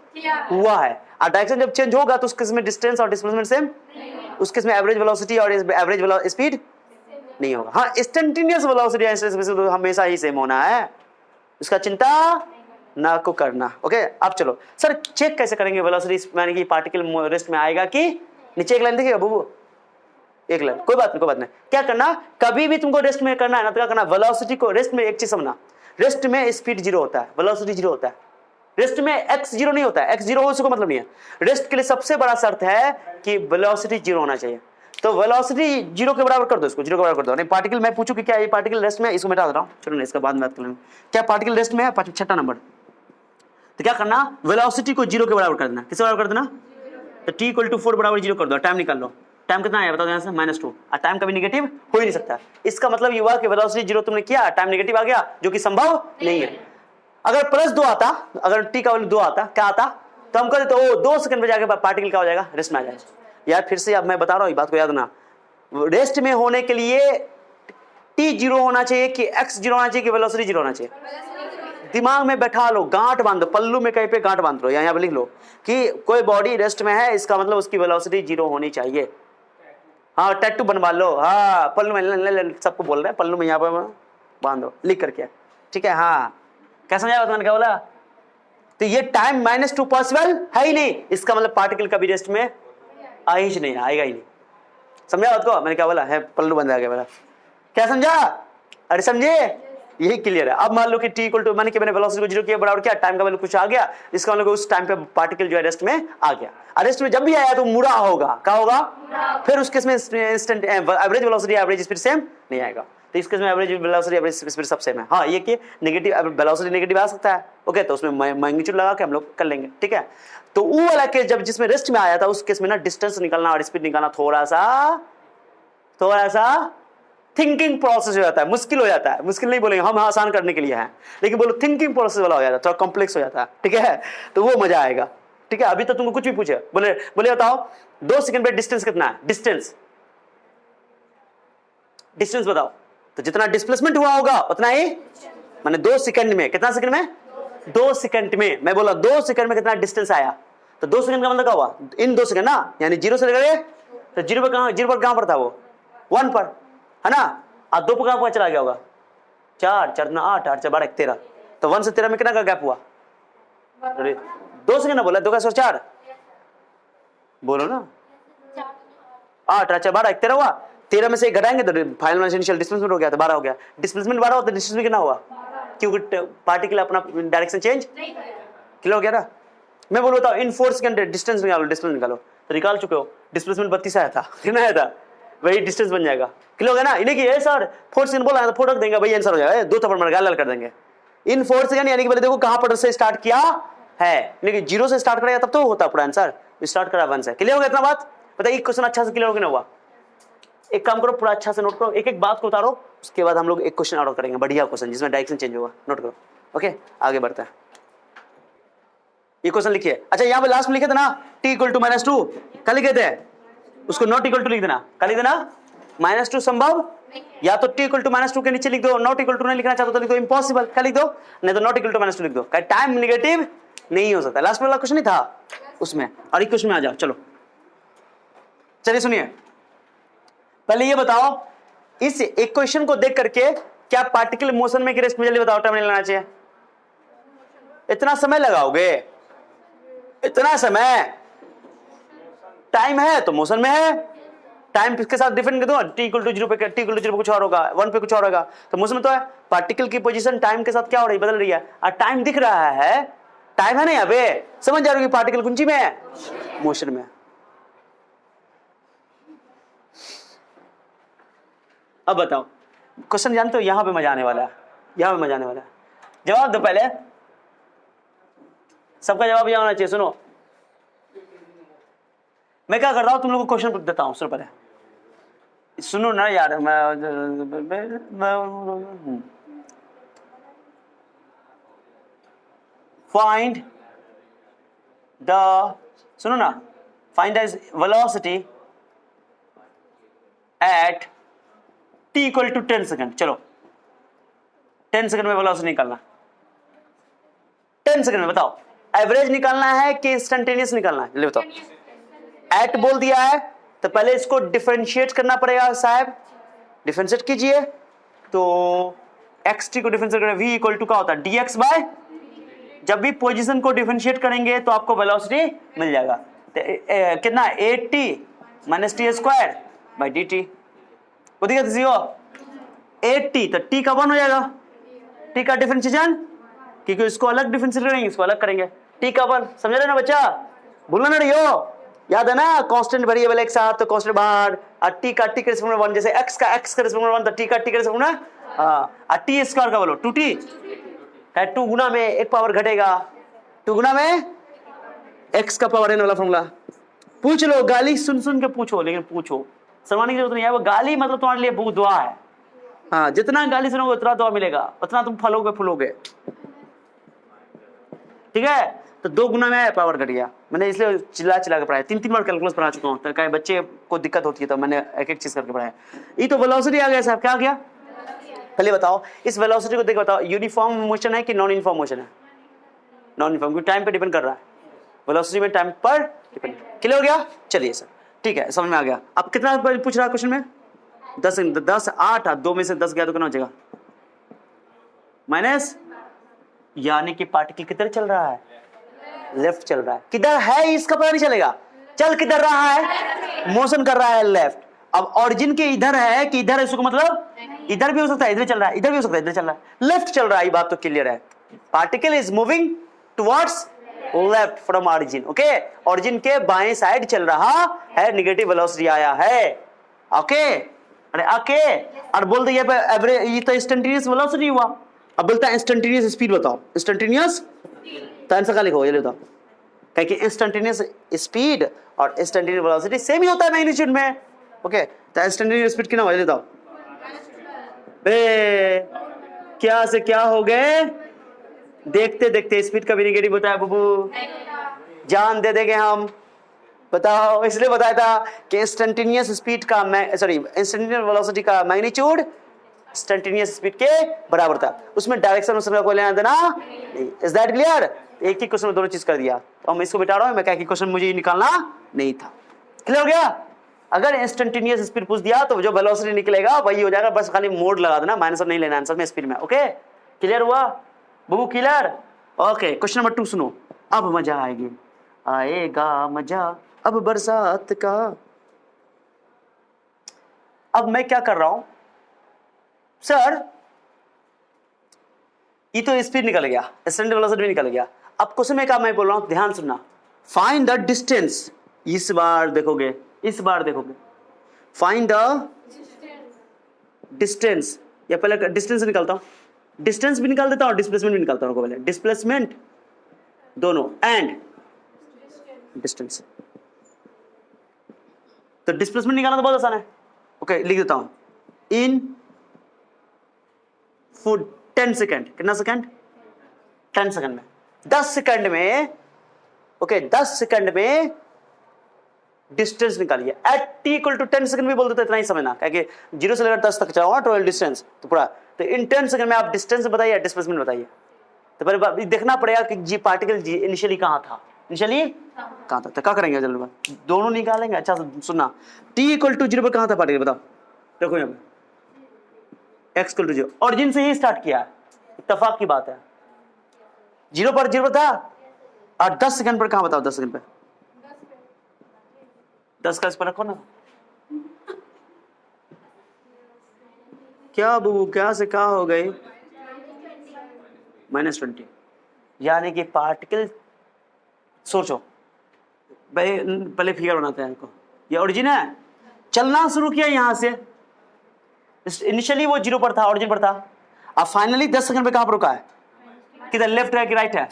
हुआ है, और डायरेक्शन जब चेंज होगा तो उसके डिस्टेंस और डिस्प्लेसमेंट सेम, उसके में एवरेज वेलोसिटी और एवरेज स्पीड नहीं होगा। हाँ इंस्टेंटेनियस वेलोसिटी तो हमेशा ही सेम होना है, उसका चिंता ना को करना। ओके अब चलो सर चेक कैसे करेंगे वेलोसिटी, यानी कि पार्टिकल रेस्ट में आएगा कि नीचे? एक लाइन देखिएगा बबू, एक लाइन, कोई बात नहीं कोई बात नहीं। क्या करना, कभी भी तुमको रेस्ट में करना है ना, तो क्या करना, वेलोसिटी को रेस्ट में एक चीज समझना, रेस्ट में स्पीड 0 होता है, वेलोसिटी 0 होता है, रेस्ट में x जीरो नहीं होता है, x जीरो हो उसको मतलब नहीं है। रेस्ट के लिए सबसे बड़ा शर्त है कि वेलोसिटी जीरो होना चाहिए। तो वेलोसिटी जीरो के बराबर कर दो, इसको जीरो के बराबर कर दो। नहीं पार्टिकल, मैं पूछूं कि क्या ये पार्टिकल रेस्ट में है, इसको मिटा दे रहा हूं, चलो ना इसका बाद में बात कर लेंगे। क्या पार्टिकल रेस्ट में है? छठा नंबर। तो क्या करना, वेलोसिटी को जीरो के बराबर कर देना। किसके बराबर कर देना? तो t इक्वल टू 4 बराबर जीरो कर दो। टाइम निकाल लो, टाइम कितना है बताओ यहाँ से, -2। और टाइम कभी नेगेटिव हो ही नहीं सकता। इसका मतलब ये हुआ कि वेलोसिटी जीरो तुमने किया, टाइम नेगेटिव आ गया, जो कि संभव नहीं है। अगर +2 आता, अगर t का वैल्यू 2 आता, क्या आता, तो हम कहते तो 2 सेकंड पे जाके पार्टिकल क्या हो जाएगा, रेस्ट में आ जाएगा। यार फिर से अब मैं बता रहा हूँ, बात को याद रखना, रेस्ट में होने के लिए t जीरो होना चाहिए कि x जीरो होना चाहिए कि वेलोसिटी जीरो होना चाहिए? दिमाग में बैठा लो, गांठ बांध दो, पल्लू में कहीं पे गांठ बांध लो, यहाँ पे लिख लो कि कोई बॉडी रेस्ट में है, इसका मतलब उसकी वेलोसिटी जीरो होनी चाहिए। हाँ टैटू बनवा लो, हाँ पल्लू में, सबको बोल रहे हैं पल्लू में यहाँ पे बांध दो लिख करके, ठीक है। हाँ क्या समझा मैंने क्या बोला? तो ये टाइम -2 पॉसिबल है ही नहीं, इसका मतलब पार्टिकल कभी रेस्ट में आ ही नहीं, आएगा ही नहीं। समझा बात को मैंने क्या बोला है? पल्लू बंद आ गया मेरा, क्या समझा? अरे समझे, यही क्लियर है। अब मान लो कि t इक्वल टू, मैंने वेलोसिटी को जीरो किया, बराबर क्या, टाइम का वैल्यू कुछ आ गया, इसका मतलब उस टाइम पे पार्टिकल जो है रेस्ट में आ गया। रेस्ट में जब भी आया तो मुड़ा होगा, क्या होगा? फिर उस केस में instant average velocity average speed same नहीं आएगा। तो इस केस में एवरेज वेलोसिटी एवरेज स्पीड सब सेम है। हाँ ये कि नेगेटिव वेलोसिटी नेगेटिव आ सकता है, ओके, तो उसमें मैग्नीट्यूड लगा के हम लोग कर लेंगे, ठीक है। तो वो वाला केस जब जिसमें रेस्ट में आया था, उस केस में ना डिस्टेंस निकालना और स्पीड निकालना थोड़ा सा थिंकिंग प्रोसेस हो जाता है, मुश्किल हो जाता है। मुश्किल नहीं बोलेंगे हम, आसान करने के लिए है, लेकिन बोलो थिंकिंग प्रोसेस वाला हो जाता है, थोड़ा कॉम्प्लेक्स हो जाता है, ठीक है। तो वो मजा आएगा, ठीक है। अभी तो तुमको कुछ भी पूछे, बोले बताओ 2 सेकंड पे डिस्टेंस कितना है? डिस्टेंस बताओ। तो जितना डिस्प्लेसमेंट हुआ होगा उतना ही, माने 2 सेकंड में, कितना सेकंड में? 2 सेकंड में। मैं बोला 2 सेकंड में कितना डिस्टेंस आया, तो 2 सेकंड का मतलब क्या हुआ? इन 2 सेकंड ना, यानी जीरो से लेकर, तो जीरो पर कहां पर था वो? 1 पर, है ना। और 2 पर कहां चला गया होगा? 4 4 8 8 4 12 13, तो 1 से 13 में कितना का गैप हुआ? 2 सेकंड ना बोला, 2 का 4 बोलो ना, 8 8 12 13 हुआ। 13 में से एक घटाएंगे तो फाइनल इनिशियल डिस्प्लेसमेंट हो गया, तो 12 हो गया। डिस्प्लेसमेंट 12 हो तो डिस्टेंस भी कितना हुआ? क्योंकि पार्टिकल अपना डायरेक्शन चेंज क्लियर हो गया ना। मैं बोलता हूँ इन 4 सेकंड डिस्टेंस निकालो, डिस्टेंस निकालो, तो निकाल चुके हो। डिस्प्लेसमेंट 32 आया था, कितना आया था? वही डिस्टेंस बन जाएगा, क्लियर हो गया ना। इन्हें कि सर 4 सेकंड बोला तो 4 रख देंगे, वही आंसर हो जाएगा, 2 थप्पड़ मार लाल कर देंगे। इन 4 सेकंड यानी कि पहले देखो कहां पर से स्टार्ट किया है, लेकिन 0 से स्टार्ट करेगा तब तो होता पूरा आंसर, स्टार्ट करा 1 से। क्लियर हो गया इतना बात? बताइए क्वेश्चन अच्छा से क्लियर हो गया ना हुआ? एक काम करो, पूरा अच्छा से नोट करो, एक एक बात को उतारो, उसके बाद हम लोग एक क्वेश्चन और करेंगे, बढ़िया क्वेश्चन जिसमें डायरेक्शन चेंज होगा। नोट करो, ओके आगे बढ़ता है। ये क्वेश्चन लिखिए। अच्छा यहाँ पे लास्ट में लिखे थे ना t इक्वल टू -2, क्या लिखे थे? उसको नॉट इक्वल टू लिख देना, क्या लिख देना? -2 संभव, या तो t इक्वल टू -2 के नीचे लिख दो, नॉट इक्वल टू नहीं लिखना चाहते तो लिख दो इम्पॉसिबल, क्या लिख दो? नहीं तो नॉट इक्वल टू -2 लिख दो, क्या टाइम नेगेटिव नहीं हो सकता। लास्ट वाला क्वेश्चन नहीं था उसमें, और एक क्वेश्चन में आ जाओ। चलो चलिए सुनिए, पहले ये बताओ इस इक्वेशन को देख करके क्या पार्टिकल मोशन में कि रेस्ट में, जल्दी बताओ, टाइम नहीं लगना चाहिए। इतना समय लगाओगे? इतना समय टाइम है तो मोशन में है, टाइम किसके साथ डिफरेंट कर दो, t इक्वल टू 0 पे, t इक्वल टू 0 पे कुछ और होगा, 1 पे कुछ और होगा, तो मोशन में तो है। पार्टिकल की पोजीशन टाइम के साथ क्या हो रही है, बदल रही है, और टाइम दिख रहा है, टाइम है ना यहाँ पे, समझ जा रहे हो कि पार्टिकल कुंजी में है, मोशन में। अब बताओ क्वेश्चन जानते हो, यहां पे मजा आने वाला है, यहां पे मजा आने वाला है। जवाब दो पहले, सबका जवाब यहां होना चाहिए। सुनो मैं क्या करता हूं, तुम लोगों को क्वेश्चन देता हूं, सुनो पहले सुनो ना यार, फाइंड द, सुनो ना, find the velocity at t equal to 10 second. चलो 10 सेकंड में वेलोसिटी निकालना, 10 सेकंड में बताओ, एवरेज निकालना है कि इंस्टेंटेनियस निकालना है, बताओ। एट बोल दिया है तो पहले इसको डिफरेंशिएट करना पड़ेगा साहब, डिफरेंशिएट कीजिए। तो xt को डिफरेंशिएट करें, v इक्वल टू क्या होता है, dx बाय, जब भी पोजीशन को डिफरेंशिएट करेंगे तो आपको वेलोसिटी मिल जाएगा। कितना, 8t minus T square by D T, वो दिखा 8t, तो t का 1 हो जाएगा, t का डिफरेंशिएशन क्योंकि इसको अलग डिफरेंशिएट करेंगे, इसको अलग करेंगे। टी का वन समझ रहे ना बच्चा, भूलना ना रही हो, याद है ना कांस्टेंट वेरिएबल एक साथ तो कांस्टेंट बाहर, और टी का टी के रिस्पेक्ट में 1, जैसे x का x के रिस्पेक्ट में 1 तो टी का टी के रिस्पेक्ट में और टी स्क्वायर का बोलो 2t, 2 गुना में एक पावर घटेगा, 2 गुना में x का पावर n वाला फॉर्मूला। पूछ लो, गाली सुन सुन के पूछो, लेकिन पूछो, शर्माने की जरूरत नहीं है। वो गाली मतलब तुम्हारे लिए बहुत दुआ है। हाँ, जितना गाली सुनोगे उतना दुआ मिलेगा, उतना तुम फलोगे फूलोगे, ठीक है। तो 2 गुना में पावर घट गया, मैंने इसलिए चिल्ला चिल्ला के पढ़ाया, 3 बार कैलकुलस पढ़ा चुका हूँ, तो कई बच्चे को दिक्कत होती है तो मैंने एक एक चीज करके पढ़ाया। ये तो वेलोसिटी आ गया साहब, क्या आ गया? पहले बताओ इस वेलोसिटी को देख बताओ, यूनिफॉर्म मोशन है कि नॉन यूनिफॉर्म मोशन है? नॉन यूनिफॉर्म, क्योंकि टाइम पे डिपेंड कर रहा है, वेलोसिटी में टाइम पर डिपेंड। क्लियर हो गया? चलिए सर, ठीक है, समझ में आ गया। अब कितना पूछ रहा है क्वेश्चन में? 10 8, 2 में से 10 गया तो कितना बचेगा? माइनस, यानी कि पार्टिकल किधर चल रहा है? लेफ्ट चल रहा है। किधर है इसका पता नहीं चलेगा, चल किधर रहा है? मोशन कर रहा है लेफ्ट। अब ऑरिजिन के इधर है कि इधर है, इसको मतलब इधर भी हो सकता है, इधर चल रहा है, इधर भी हो सकता है, इधर चल रहा है, लेफ्ट चल रहा है, ये बात तो क्लियर है। Particle is moving towards left from origin, okay. Origin के बाएं साइड चल रहा है, नेगेटिव वेलोसिटी आया है, ओके। अरे ओके, और बोल दिए एवरेज, ये तो इंस्टेंटेनियस वेलोसिटी हुआ। अब बोलता है इंस्टेंटेनियस स्पीड बताओ, इंस्टेंटेनियस तो आंसर का लिखो, ये बताओ, क्योंकि इंस्टेंटेनियस स्पीड और इंस्टेंटेनियस वेलोसिटी सेम ही होता है मैग्नीट्यूड में, ओके। तो इंस्टेंटेनियस स्पीड कितना हुआ, ये बताओ। क्या से क्या हो गए, देखते देखते स्पीड का भी नेगेटिव होता है बबू, जान दे देंगे हम, बताओ। इसलिए बताया था कि इंस्टेंटेनियस स्पीड का इंस्टेंटेनियस वेलोसिटी का मैग्नीट्यूड इंस्टेंटेनियस स्पीड के बराबर था, उसमें डायरेक्शन उसमें का कोई लेना देना नहीं। Is that clear? एक ही क्वेश्चन में दोनों चीज कर दिया, तो मैं इसको बिटा रहा हूं, मैं क्या कि क्वेश्चन मुझे निकालना नहीं था। क्लियर हो गया? अगर इंस्टेंटेनियस स्पीड पूछ दिया तो जो वेलोसिटी निकलेगा वही हो जाएगा, बस खाली मोड लगा देना, माइनस नहीं लेना आंसर में स्पीड में, ओके। क्लियर हुआ बबू? क्लियर? ओके, क्वेश्चन नंबर 2 सुनो, अब मजा आएगी, आएगा मजा अब बरसात का। अब मैं क्या कर रहा हूं सर, ये तो स्पीड निकल गया, स्टैंडर्ड वेलोसिटी भी निकल गया। अब क्वेश्चन में क्या मैं बोल रहा हूं, ध्यान सुनना। फाइंड द डिस्टेंस, इस बार देखोगे, इस बार देखोगे, फाइंड द डिस्टेंस, या पहले डिस्टेंस निकालता हूं, डिस्टेंस भी निकाल देता हूं, डिस्प्लेसमेंट भी निकालता हूं, पहले डिस्प्लेसमेंट दोनों एंड डिस्टेंस। तो डिस्प्लेसमेंट निकालना तो बहुत आसान है, ओके, लिख देता हूं, इन फुट 10 सेकेंड, कितना सेकेंड? 10 सेकेंड में, 10 सेकेंड में, ओके, 10 सेकेंड में डिस्टेंस निकालिए। At T equal to 10 second भी बोल देते, इतना ही समझना, क्योंकि 0 से लेकर 10 तक चला हुआ टोटल डिस्टेंस, तो पूरा, तो इन 10 सेकंड में आप डिस्टेंस बताइए, डिस्प्लेसमेंट बताइए। तो पहले देखना पड़ेगा कि जी पार्टिकल जी इनिशियली कहां था, इनिशियली कहां था, तो क्या करेंगे जल्दी दोनों निकालेंगे। अच्छा सुनना, टी इक्वल टू 0 पर कहां था पार्टिकल, बताओ। देखो यहाँ पे एक्स इक्वल टू 0, ऑरिजिन से ही स्टार्ट किया, इत्तेफाक की बात है। 0 पर 0 था, और 10 सेकंड पर कहां बताओ, 10 सेकंड पर 10 का इस पर रखो ना। क्या बबू, क्या से क्या हो गई? -20, यानी कि पार्टिकल, सोचो भाई, पहले फिगर बनाते हैं इनको, ये ओरिजिन है, चलना शुरू किया यहां से, इनिशियली वो 0 पर था, ओरिजिन पर था, अब फाइनली 10 सेकंड पे कहां पर रुका है, किधर, लेफ्ट है कि राइट है,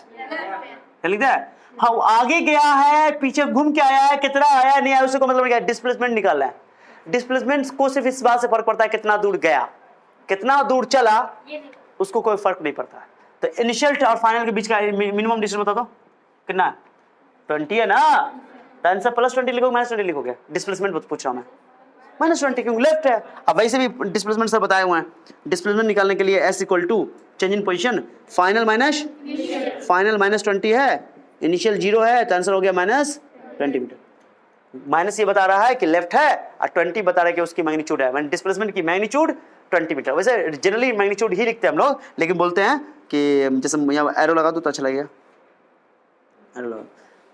लिख दिया। हाँ, आगे गया है, पीछे घूम के आया है, कितना आया नहीं आया उसको मतलब क्या, डिस्प्लेसमेंट निकालना है। डिस्प्लेसमेंट को सिर्फ इस बात से फर्क पड़ता है कितना दूर गया, कितना दूर चला, उसको कोई फर्क नहीं पड़ता है। तो इनिशियल और फाइनल के बीच का मिनिमम डिस्टेंस बता दो कितना है, 20 है ना, तो आंसर +20 लिखोगे -20 लिखोगे, डिस्प्लेसमेंट पूछ रहा हूं मैं, -20 क्योंकि लेफ्ट है। अब वैसे भी डिस्प्लेसमेंट सर बताए हुए हैं, डिस्प्लेसमेंट निकालने के लिए S equal to change in position, final -20 है, इनिशियल 0 है, तो आंसर हो गया -20 मीटर। माइनस ये बता रहा है कि लेफ्ट है, और 20 बता रहा है कि उसकी मैग्नीट्यूड है, मैंने डिस्प्लेसमेंट की मैग्नीट्यूड 20 मीटर। वैसे जनरली मैग्नीट्यूड ही लिखते हैं हम लोग, लेकिन बोलते हैं कि जैसे यहाँ एरो लगा दो तो अच्छा लगेगा, एरो लगा,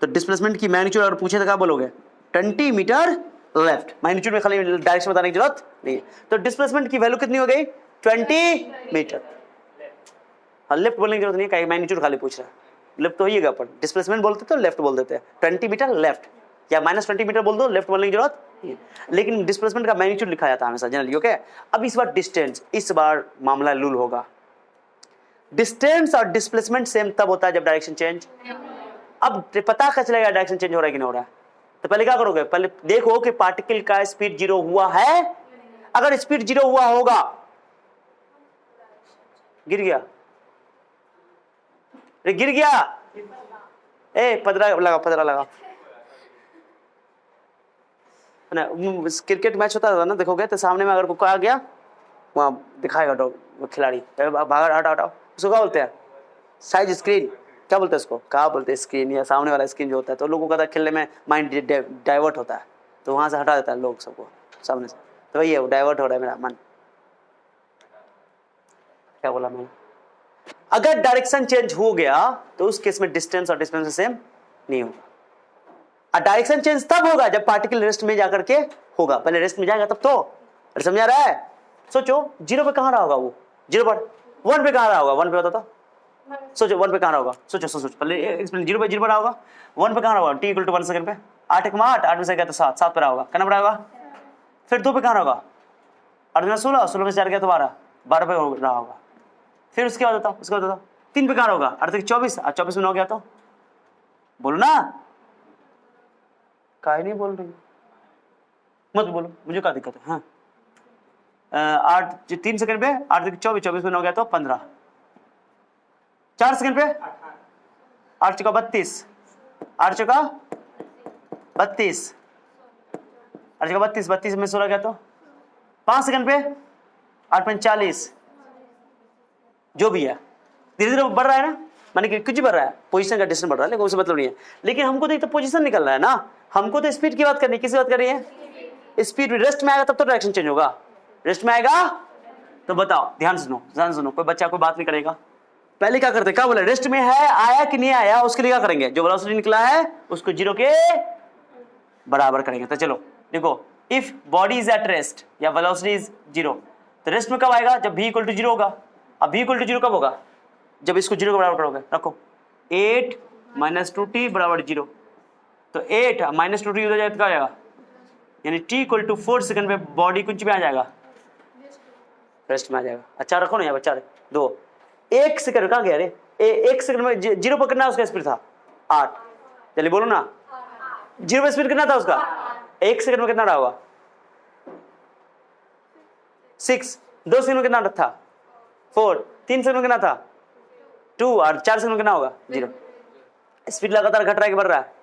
तो डिस्प्लेसमेंट की मैग्नीट्यूड और पूछे तो क्या बोलोगे, 20 मीटर लेफ्ट, मैग्नीट्यूड में खाली डायरेक्शन बताने की जरूरत नहीं है। तो डिस्प्लेसमेंट की वैल्यू कितनी हो गई, 20 मीटर। हाँ लेफ्ट बोलने की जरूरत नहीं है, मैग्नीट्यूड खाली पूछ रहा है, लेफ्ट तो होइएगा, पर डिस्प्लेसमेंट बोलते तो लेफ्ट बोल देते हैं, 20 मीटर लेफ्ट या -20 मीटर बोल दो, लेफ्ट बोलने की जरूरत नहीं है। लेकिन डिस्प्लेसमेंट का मैग्नीट्यूड लिखा जाता है हमेशा जनरली, ओके। अब इस बार डिस्टेंस, इस बार मामला लूल होगा। डिस्टेंस और डिस्प्लेसमेंट सेम तब होता है जब डायरेक्शन चेंज। अब पता कैसे चलेगा डायरेक्शन चेंज हो रहा है कि नहीं हो रहा है? तो पहले क्या करोगे, पहले देखो कि पार्टिकल का स्पीड 0 हुआ है। अगर स्पीड 0 हुआ होगा, गिर गया, गिर गया, ए पदरा लगा, पदरा लगा ना। क्रिकेट मैच होता था ना, देखोगे तो सामने में अगर कोई आ गया, वहां दिखाएगा डॉग खिलाड़ी, भागा हटाओ हटाओ, उसको क्या बोलते हैं? साइज स्क्रीन, क्या बोलते हैं उसको, क्या बोलते हैं? स्क्रीन या सामने वाला स्क्रीन जो होता है, तो लोगों का खेलने में माइंड डाइवर्ट होता है, तो वहां से हटा देता है लोग सबको सामने से। तो वही है, वो डाइवर्ट हो रहा है मेरा मन। क्या बोला मैंने? अगर डायरेक्शन चेंज हो गया तो उस केस में डिस्टेंस और डिस्टेंस सेम नहीं होगा। डायरेक्शन चेंज तब होगा जब पार्टिकल रेस्ट में जाकर के होगा, पहले रेस्ट में जाएगा तब तो। समझा रहा है? सोचो 0 पे कहां रहा होगा वो, 0 पर 1 पे कहां रहा होगा, 1 पे बता तो। सोचो 1 पे कहां रहा होगा, सोचो सोचो पहले, 0 पे 0 पर रहा होगा, 1 पे कहां रहा होगा, t = 1 सेकंड पे, 8 × 8, 8 में से गया तो 7, 7 पे रहा होगा, कितना बड़ा होगा? फिर 2 पे कहां रहा होगा, 8 में 16, 16 में से 4 गया तो 12, 12 पे रहा होगा। फिर उसके बाद बताओ, उसके बाद बताओ 3 पे कहां होगा, 8 × 24, 24 में 9 गया तो, बोलो ना, काहे नहीं बोल रही, मत बोलो, मुझे क्या दिक्कत है। हाँ 8 3 सेकंड पे 8 × 24, 24 में 9 गया तो 15, 4 सेकंड पे 8 × 32, 8 × 32, 8 × 32, 32 में 16 गया तो 5 सेकंड पे 8 × 40, जो भी है धीरे धीरे बढ़ रहा है ना, माने कि कुछ बढ़ रहा है, पोजीशन का डिस्टेंस बढ़ रहा है, लेकिन उससे मतलब नहीं है। लेकिन हमको तो एक तो पोजीशन निकल रहा है ना, हमको तो स्पीड की बात करनी है। किसकी बात कर रही है? स्पीड। रेस्ट में आएगा तब तो डायरेक्शन चेंज होगा, रेस्ट में आएगा तो बताओ, ध्यान सुनो, ध्यान सुनो, कोई बच्चा कोई बात नहीं करेगा। पहले क्या करते, क्या बोले, रेस्ट में है, आया कि नहीं आया, उसके लिए क्या करेंगे, जो वेलोसिटी निकला है उसको 0 के बराबर करेंगे। तो चलो देखो, if body is at rest या वेलोसिटी इज 0, तो रेस्ट में कब आएगा, जब v = 0 होगा। अब v = 0 कब होगा, जब इसको 0 के बराबर करोगे। रखो 8 - 2t = 0, तो 8 - 2t हो जाएगा तो क्या हो जाएगा, यानी t = 4 सेकंड में बॉडी कुछ भी आ जाएगा, रेस्ट में आ जाएगा। अच्छा रखो ना यहाँ बच्चा, 2 1 सेकंड कहाँ गया रे, 1 सेकंड में 0 पर कितना उसका स्पीड था, 8, चलिए बोलो ना, 0 पर स्पीड कितना था उसका, 1 सेकंड में कितना रहा होगा, 6, 2 सेकंड में कितना था, 4, 3 सेकंड में कितना था, 2, और 4 सेकंड में कितना होगा, 0। स्पीड लगातार घट रहा है कि बढ़ रहा है,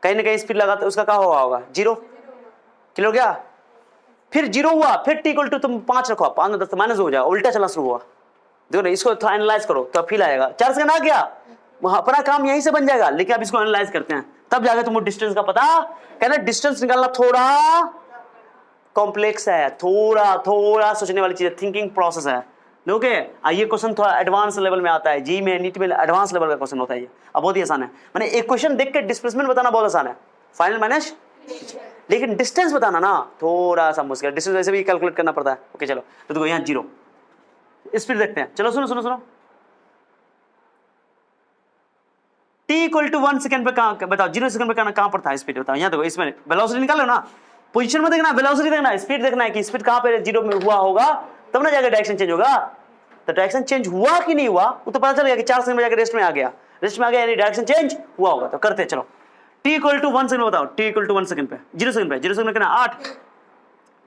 कहीं ना कहीं स्पीड लगातार उसका क्या हुआ होगा, 0 किलो गया, फिर 0 हुआ, फिर t = तुम 5 रखो, 5 में 10 माइनस हो जाएगा, उल्टा चलना शुरू हुआ। देखो ना, इसको थोड़ा एनालाइज करो तो फील आएगा, 4 सेकंड आ गया, अपना काम यहीं से बन जाएगा। लेकिन अब इसको एनालाइज करते हैं, तब जाके तुमको डिस्टेंस का पता, कहना डिस्टेंस निकालना थोड़ा कॉम्प्लेक्स है, थोड़ा थोड़ा सोचने वाली चीज है, थिंकिंग प्रोसेस है। ओके, ये क्वेश्चन थोड़ा एडवांस लेवल में आता है, जी में नीट में एडवांस लेवल का क्वेश्चन होता है ये। अब बहुत ही आसान है, मैंने एक क्वेश्चन देख के डिस्प्लेसमेंट बताना बहुत आसान है, फाइनल माइनस, लेकिन डिस्टेंस बताना ना थोड़ा सा मुश्किल है, डिस्टेंस वैसे भी कैलकुलेट करना पड़ता है। ओके चलो, तो देखो यहाँ 0, स्पीड देखते हैं, चलो सुनो सुनो सुनो, t = 1 सेकंड पे कहां, बताओ 0 सेकंड पे कहां पर था स्पीड, बताओ। यहाँ देखो, इसमें वेलोसिटी निकालो ना, पोजीशन में देखना, वेलोसिटी देखना, स्पीड देखना है कि स्पीड कहां पे 0 में हुआ होगा, तब ना जाकर डायरेक्शन चेंज होगा। तो डायरेक्शन चेंज हुआ कि नहीं हुआ वो तो पता चल गया कि 4 सेकंड में जाकर रेस्ट में आ गया, रेस्ट में आ गया यानी डायरेक्शन चेंज हुआ होगा। तो करते हैं, चलो t = 1 सेकंड बताओ, t = 1 सेकंड पे, 0 सेकंड पे, 0 सेकंड में कितना 8,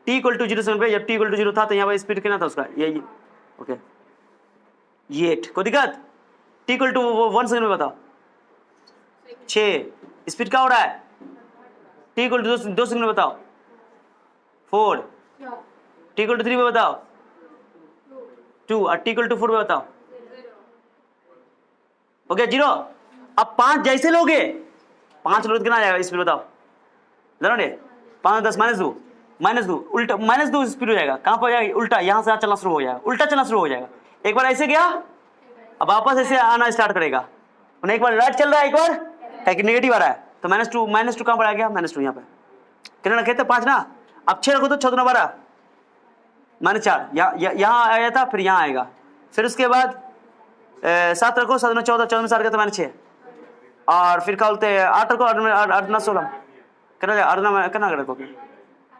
t = 0 सेकंड पे, जब t = 0 था तो यहाँ पर स्पीड कितना था उसका, ये ओके, ये 8, कोई दिक्कत, t = 1 सेकंड में बताओ 6, स्पीड क्या हो रहा है, t = 2 सेकंड में बताओ 4, t = 3 में बताओ 2, और t = 4 में बताओ, हो गया 0। अब 5 जैसे लोगे, 5 लोग कितना आ जाएगा स्पीड बताओ, जरा ने 5 10 -2 उल्टा -2 स्पीड हो जाएगा, कहां पर जाएगा, उल्टा, यहां से चलना शुरू हो जाएगा, उल्टा चलना शुरू हो जाएगा। एक बार ऐसे गया, अब वापस ऐसे आना स्टार्ट करेगा, एक बार राइट चल रहा है, एक बार क्या नेगेटिव आ रहा है, तो -2 कहां पर आ गया, -2 यहाँ पे कितना रखे थे 5 ना, अब 6 रखो तो 6 2 12 -4, यहाँ आया था, फिर यहाँ आएगा, फिर उसके बाद 7 रखो, 7 में 14, 14 में 7 का तो मैंने 6, और फिर क्या बोलते हैं 8 रखो, 8 में 8 9 16 कितना जाएगा, 8 9 कितना रखो,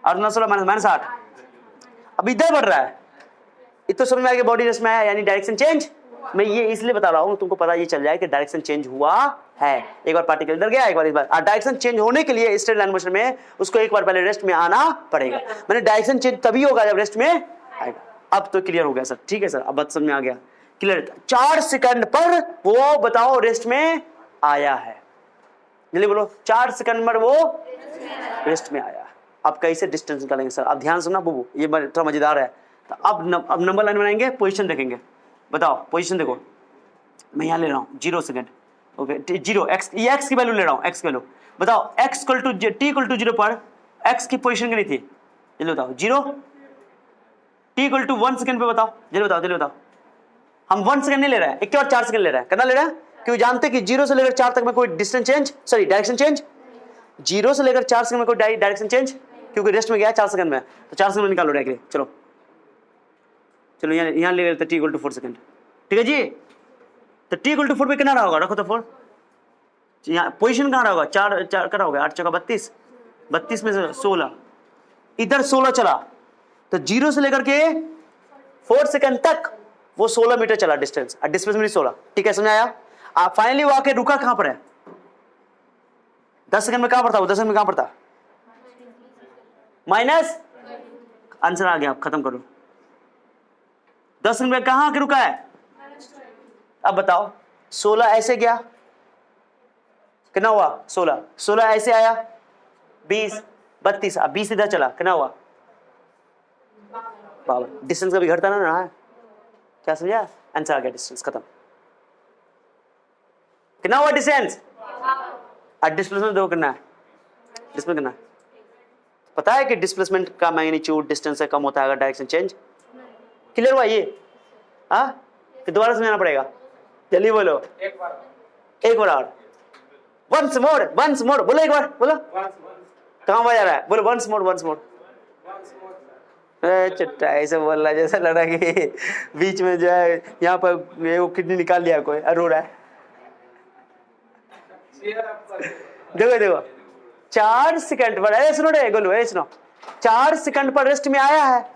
8 9 16 माइनस 8। अब इधर बढ़ रहा है, इतना समझ में आ गया बॉडी रेस्ट में है यानी डायरेक्शन चेंज। मैं ये इसलिए बता रहा हूँ तुमको पता ये चल जाए कि डायरेक्शन चेंज हुआ है। एक बार पार्टिकल इधर गया, एक बार इस बार, डायरेक्शन चेंज होने के लिए स्ट्रेट लाइन मोशन में उसको एक बार पहले रेस्ट में आना पड़ेगा। मैंने डायरेक्शन चेंज तभी होगा जब रेस्ट में आएगा। अब तो क्लियर हो गया सर, ठीक है सर, अब बात समझ में आ गया, क्लियर। 4 सेकंड पर वो बताओ रेस्ट में आया है, जल्दी बोलो, 4 सेकंड पर वो रेस्ट में आया। अब कैसे डिस्टेंस निकालेंगे सर, अब ध्यान सुनना बुबू, ये थोड़ा मजेदार है। तो अब नंबर लाइन बनाएंगे, पोजीशन देखेंगे, बताओ पोजीशन देखो, मैं यहाँ ले रहा हूँ 0 सेकंड, ओके 0 x, ये x की वैल्यू ले रहा हूँ, x की वैल्यू बताओ, x equal to t equal to 0 पर x की पोजीशन कितनी थी, जल्दी बताओ, 0, t इक्वल टू 1 सेकंड पे बताओ, जल्दी बताओ, जल्दी बताओ। हम 1 सेकंड नहीं ले रहे हैं, एक के बाद 4 सेकंड ले रहे हैं, कितना ले रहे हैं, क्योंकि जानते हैं कि 0 से लेकर 4 तक में कोई distance change, sorry direction change, 0 से लेकर 4 सेकंड में कोई डायरेक्शन चेंज, क्योंकि रेस्ट में गया 4 सेकंड में, तो 4 सेकंड में निकालो डायरेक्टली। चलो चलो यहाँ ले लेते t इक्वल टू 4 सेकंड, ठीक है जी। तो t इक्वल टू 4 पे कितना रहा होगा, रखो तो 4, यहाँ पोजीशन कहाँ रहा होगा, 4 क्या होगा, 8 चौका 32, 32 में से 16, इधर 16 चला, तो 0 से लेकर के 4 सेकंड तक वो 16 मीटर चला डिस्टेंस, और डिस्प्लेसमेंट 16, ठीक है, समझाया। आप फाइनली वो आके रुका कहां पर है, 10 सेकंड में कहां पर था वो, 10 सेकंड में कहां पर था, माइनस, आंसर आ गया, आप खत्म करो। 10 सेकंड में कहां आके रुका है, अब बताओ 16 ऐसे गया, कितना हुआ 16, 16 ऐसे आया 20, 32, 20 इधर चला, कितना हुआ 52, डिस्टेंस कभी घटता ना है, क्या समझा, आंसर आ गया, डिस्टेंस खत्म। कितना हुआ डिस्टेंस, डिस्प्लेसमेंट देखो कितना है, डिस्प्लेसमेंट कितना है, पता है कि डिस्प्लेसमेंट का मैग्नीट्यूड डिस्टेंस से कम होता है अगर डायरेक्शन चेंज, क्लियर हुआ ये, हाँ कि दोबारा समझाना पड़ेगा, जल्दी बोलो, एक बार और, वंस मोर बोलो, एक बार बोलो, कहाँ जा रहा है, बोलो वंस मोर, चट्टा ऐसे बोल रहा है जैसा लग रहा है कि बीच में जो है यहाँ पर वो किडनी निकाल लिया कोई, रो रहा है। देखो 4 सेकंड पर, अरे सुनो रे गोलू, अरे सुनो, 4 सेकंड पर रेस्ट में आया है,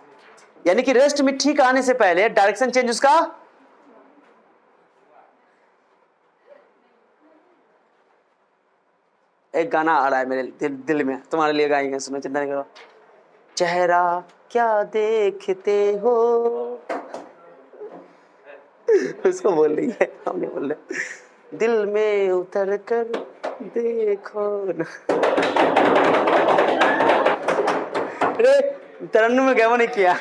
यानी कि रेस्ट में ठीक आने से पहले डायरेक्शन चेंज उसका, एक गाना आ रहा है मेरे दिल में, तुम्हारे लिए गाएंगे, सुनो, चिंता नहीं करो। चेहरा क्या देखते हो, उसको बोल रही है, हम नहीं बोल रहे, दिल में उतर कर देखो ना, अरे तरन्नुम में क्या वो नहीं किया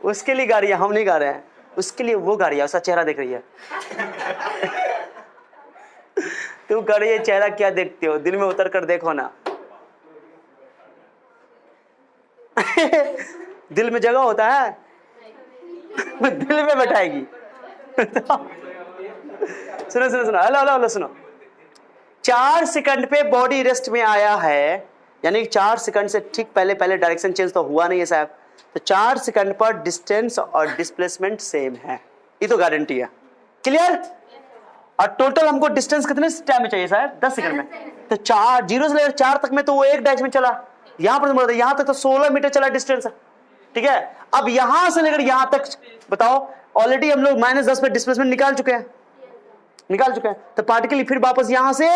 उसके लिए गा रही है, हम नहीं गा रहे हैं, उसके लिए वो गा रही है, उसका चेहरा देख रही है तू कर रही है, चेहरा क्या देखते हो, दिल में उतर कर देखो ना दिल में जगह होता है दिल में बैठाएगी सुनो हेलो सुनो, 4 सेकंड पे बॉडी रेस्ट में आया है, यानी 4 सेकंड से ठीक पहले डायरेक्शन चेंज तो हुआ नहीं है साहब, तो 4 सेकंड पर डिस्टेंस और डिस्प्लेसमेंट सेम है, ये तो गारंटी है, क्लियर। और टोटल हमको डिस्टेंस कितने टाइम में चाहिए साहब, 10 सेकंड में, तो 0 से लेकर 4 तक में तो वो एक डायरेक्शन में चला, यहां पर यहां तक तो 16 मीटर चला डिस्टेंस, ठीक है। अब यहां से लेकर यहां तक बताओ, ऑलरेडी हम लोग -10 पे डिस्प्लेसमेंट निकाल चुके हैं, तो पार्टिकल फिर वापस यहां से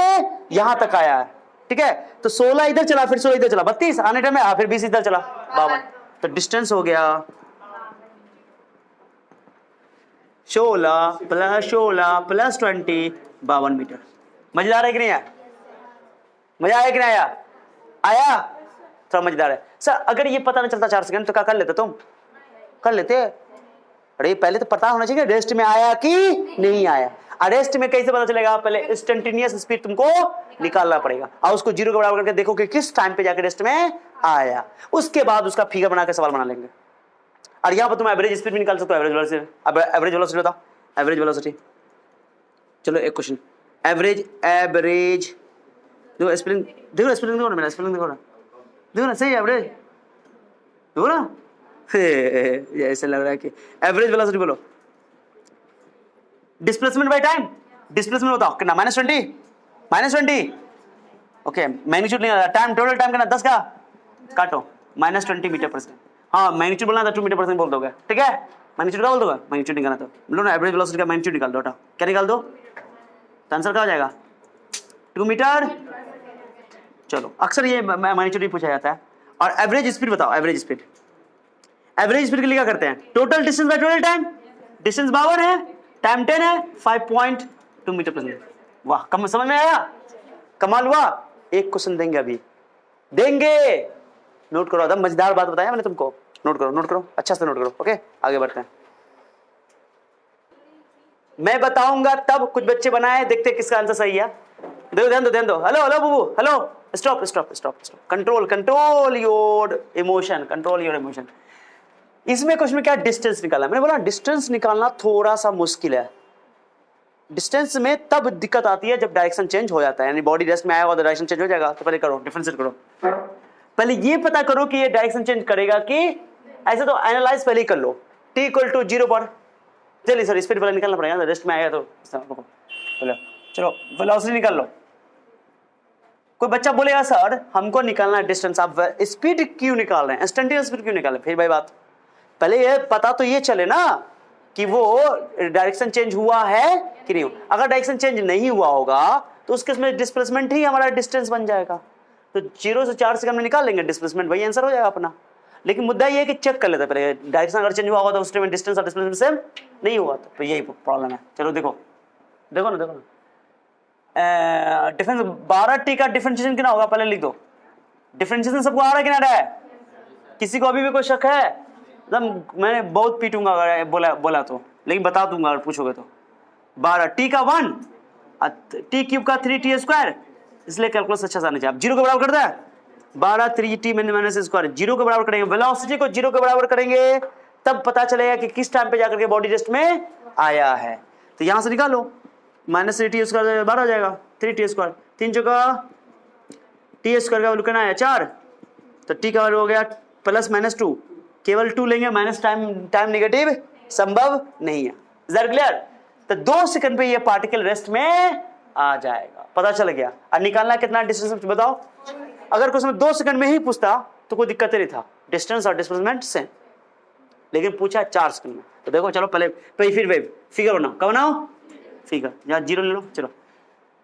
यहां तक आया है, ठीक है। तो 16 इधर चला, फिर 16 इधर चला, 32 आने टाइम में, फिर 20 इधर चला, 52, तो डिस्टेंस हो गया 16 प्लस 20, 52 मीटर। मजेदार है कि नहीं आया, मजा आया कि नहीं आया, थोड़ा मजेदार है सर। अगर ये पता नहीं चलता 4 सेकंड तो क्या कर लेते तुम, कर लेते, अरे पहले तो पता होना चाहिए रेस्ट में आया कि नहीं आया, रेस्ट में कैसे पता चलेगा, पहले इंस्टेंटेनियस स्पीड तुमको निकालना पड़ेगा, और उसको 0 के बराबर करके देखो कि किस टाइम पे जाकर रेस्ट में आया, उसके बाद उसका फिगर बना के सवाल बना लेंगे। और यहाँ पर तुम एवरेज स्पीड भी निकाल सकते हो, एवरेज वेलोसिटी बताओ, एवरेज वेलोसिटी, चलो एक क्वेश्चन, एवरेज देखो स्पेलिंग देखो ना, मेरा स्पेलिंग देखो ना सही, एवरेज देखो ना ऐसे लग रहा है कि एवरेज वेलोसिटी बोलो, डिस्प्लेसमेंट बाय टाइम, डिस्प्लेसमेंट बताओ कितना, -20 ओके, मैग्नीट्यूड निकाला, टाइम, टोटल टाइम कितना 10 का काटो, -20 मीटर पर सेकंड। हाँ मैग्नीट्यूड बोलना था 2 मीटर पर सेकंड बोल दोगे, ठीक है, मैग्नीट्यूड का बोल दोगे, मैग्नीट्यूड निकालना तो लो ना, एवरेज वेलोसिटी का मैग्नीट्यूड निकाल दो, हटाओ, क्या निकाल दो, तो आंसर क्या हो जाएगा 2 मीटर। चलो अक्सर ये मैग्नीट्यूड ही पूछा जाता है। और एवरेज स्पीड बताओ, एवरेज स्पीड, एवरेज स्पीड के लिए क्या करते हैं, total distance by total time, distance 52 है, टाइम 10 है, 5.2 मीटर पर सेकंड। वाह, कम समझ में आया, कमाल हुआ। एक क्वेश्चन देंगे अभी, देंगे, नोट करो, एकदम मजेदार बात बताया मैंने तुमको, नोट करो, नोट करो, अच्छा से नोट करो, ओके आगे बढ़ते हैं। मैं बताऊंगा तब कुछ बच्चे बनाए, देखते किसका आंसर सही है। देखो ध्यान दो, ध्यान दो, हेलो हेलो बुबू, hello, stop stop stop stop, control control your emotion, control your emotion. इसमें क्वेश्चन में क्या डिस्टेंस निकालना, मैंने बोला डिस्टेंस निकालना थोड़ा सा मुश्किल है। डिस्टेंस में तब दिक्कत आती है जब डायरेक्शन चेंज हो जाता है, यानी बॉडी रेस्ट में आया और डायरेक्शन चेंज हो जाएगा, तो पहले करो डिफरेंशिएट करो, पहले ये पता करो कि ये डायरेक्शन चेंज करेगा कि ऐसे, तो एनालाइज पहले ही कर लो। t = 0 पर, चलिए सर स्पीड पहले निकालना पड़ेगा, रेस्ट में आएगा तो चलो वेलोसिटी निकाल लो। कोई बच्चा बोलेगा सर हमको निकालना है डिस्टेंस, आप स्पीड क्यों निकाल रहे हैं, इंस्टेंटेनियस स्पीड क्यों निकाल रहे हैं। फिर भाई बात पहले ये पता तो ये चले ना कि वो डायरेक्शन चेंज हुआ है कि नहीं। अगर डायरेक्शन चेंज नहीं हुआ होगा तो उसके में डिस्प्लेसमेंट ही हमारा डिस्टेंस बन जाएगा, तो 0 से 4 सेकंड में निकाल लेंगे डिस्प्लेसमेंट, वही आंसर हो जाएगा अपना। लेकिन मुद्दा ये है कि चेक कर लेते पहले, डायरेक्शन अगर चेंज हुआ होगा तो उस टाइम डिस्टेंस और डिस्प्लेसमेंट सेम नहीं हुआ, तो यही प्रॉब्लम है। चलो देखो देखो ना, देखो ना, डिफरेंस 12t का डिफरेंशिएशन कितना होगा, पहले लिख दो। डिफरेंशिएशन सबको आ रहा है कि नहीं आ रहा है, किसी को अभी भी कोई शक है, एकदम मैंने बहुत पीटूंगा अगर बोला तो, लेकिन बता दूंगा अगर पूछोगे तो। 12t का 1 t³ का 3t², इसलिए कैलकुलस अच्छा से आना चाहिए। आप 0 के बराबर करता है, 12 3t -2 0 के बराबर करेंगे, वेलोसिटी को 0 के बराबर करेंगे, तब पता चलेगा कि किस टाइम पे जाकर के बॉडी रेस्ट में आया है। तो यहां से निकालो, -3t² 12 हो जाएगा, 3t², 3 चौका t² का वैल्यू कितना है 4, तो t का वैल्यू हो गया +-2, केवल 2 लेंगे, माइनस टाइम नेगेटिव संभव नहीं है। Is that clear. तो 2 सेकंड पे ये पार्टिकल रेस्ट में आ जाएगा, पता चल गया। अब निकालना कितना डिस्टेंस बताओ, अगर कुछ 2 सेकंड में ही पूछता तो कोई दिक्कत नहीं था, डिस्टेंस और डिस्प्लेसमेंट सेम, लेकिन पूछा 4 सेकंड में। तो देखो चलो पहले फिर फिगर बनाओ, कब बनाओ फिगर, यहाँ 0 ले लो। चलो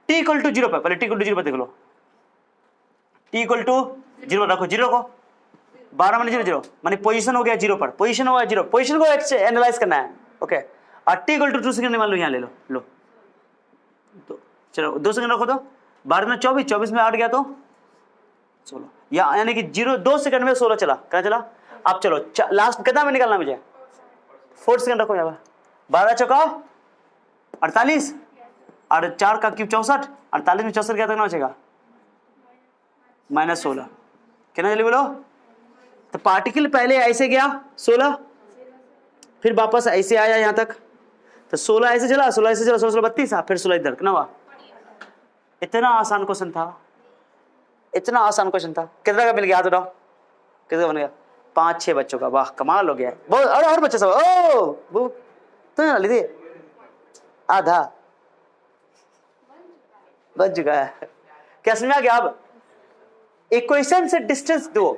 t = 0 पर, पहले t = 0 पर देख लो, t = 0 रखो, 0 रखो, 12 माने 0 माने पोजीशन हो गया 0 पर, पोजीशन हो गया 0, पोजीशन को एनालाइज करना है, ओके। और t = 2 सेकंड मान लो, यहाँ ले लो तो चलो 2 सेकंड रखो, तो 12 में 24, 24 में 8 गया तो 16, यानी कि 2 सेकंड में 16 चला, क्या चला। अब चलो लास्ट कितना में निकालना मुझे, 4 सेकंड रखो यहाँ, 12 चौका 48 और 4 का क्यूब 64, 48 में 64 क्या कितना बचेगा -16, कितना जल्दी बोलो। तो पार्टिकल पहले ऐसे गया 16, फिर वापस ऐसे आया यहाँ तक, तो 16 ऐसे चला, 16 ऐसे चला, 16 32, फिर 16 इधर, कितना हुआ। इतना आसान क्वेश्चन था, इतना आसान क्वेश्चन था। कितना का मिल गया, हाथ उठाओ, कितना बन गया, 5-6 बच्चों का, वाह कमाल हो गया। बहुत और बच्चे सब, ओ तो ली थी, आधा बच चुका है, क्या समझ में आ गया। अब इक्वेशन से डिस्टेंस दो,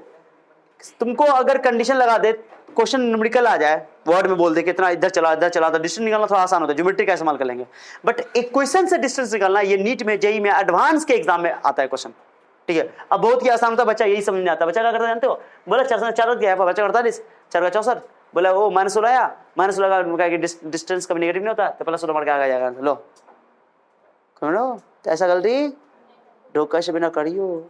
तुमको अगर कंडीशन लगा दे, क्वेश्चन न्यूमेरिकल आ जाए, वर्ड में बोल दे कितना इधर चला तो डिस्टेंस निकालना थोड़ा आसान होता है, ज्योमेट्री का इस्तेमाल कर लेंगे। बट इक्वेशन से डिस्टेंस निकालना ये नीट में, जेईई में, एडवांस के एग्जाम में आता है क्वेश्चन, ठीक है। अब बहुत ही आसान होता है, बच्चा यही समझ में आता है। बच्चा क्या करता है जानते हो, बोला 4 गया है, बच्चा 48, 4 का 64, बोला वो -16 आया, -16 का डिस्टेंस कभी नेगेटिव नहीं होता, तो पहले 16 मार के आ जाएगा। लो तो ऐसा गलती धोखा से बिना करियो।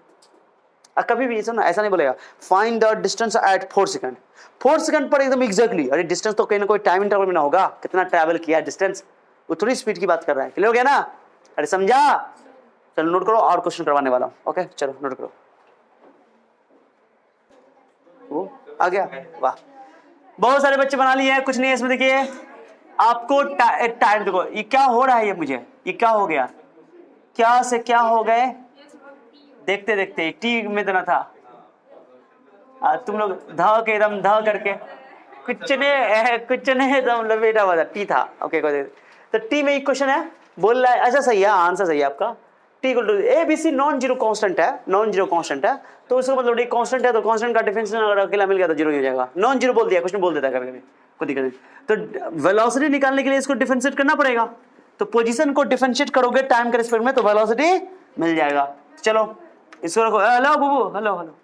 कभी भी ऐसा नहीं बोलेगा find the distance at 4 second, 4 second पर एकदम एग्जैक्टली। अरे डिस्टेंस तो कहीं ना कोई टाइम इंटरवल में ना होगा, कितना ट्रैवल किया डिस्टेंस, वो थोड़ी स्पीड की बात कर रहा है, क्लियर हो गया ना। अरे समझा, चलो नोट करो, और क्वेश्चन करवाने वाला हूं, ओके चलो नोट करो। वो आ गया, वाह बहुत सारे बच्चे बना लिए हैं, कुछ नहीं है इसमें। देखिए आपको टाइम देखो, ये क्या हो रहा है, ये मुझे ये क्या हो गया, क्या से क्या हो गए, देखते देखते टी में देना था, तुम लोग ध के एकदम ध करके कुछ ने एकदम लपेटा हुआ था, टी था, ओके। तो टी में इक्वेशन है, बोल रहा है अच्छा सही है, आंसर सही है आपका। T equal to A B C non zero constant है, नॉन जीरो कांस्टेंट है, तो इसका मतलब ये कांस्टेंट है, तो कांस्टेंट का डिफरेंशियल अगर अकेला मिल गया तो जीरो ही हो जाएगा। नॉन जीरो बोल दिया, क्वेश्चन बोल देता है कभी कभी, कोई दिक्कत नहीं। तो वेलोसिटी निकालने के लिए इसको डिफरेंशिएट करना पड़ेगा, तो पोजीशन को डिफरेंशिएट करोगे टाइम के रिस्पेक्ट में तो वेलोसिटी मिल जाएगा। चलो इसको रखो। हेलो बुबू, हेलो हेलो,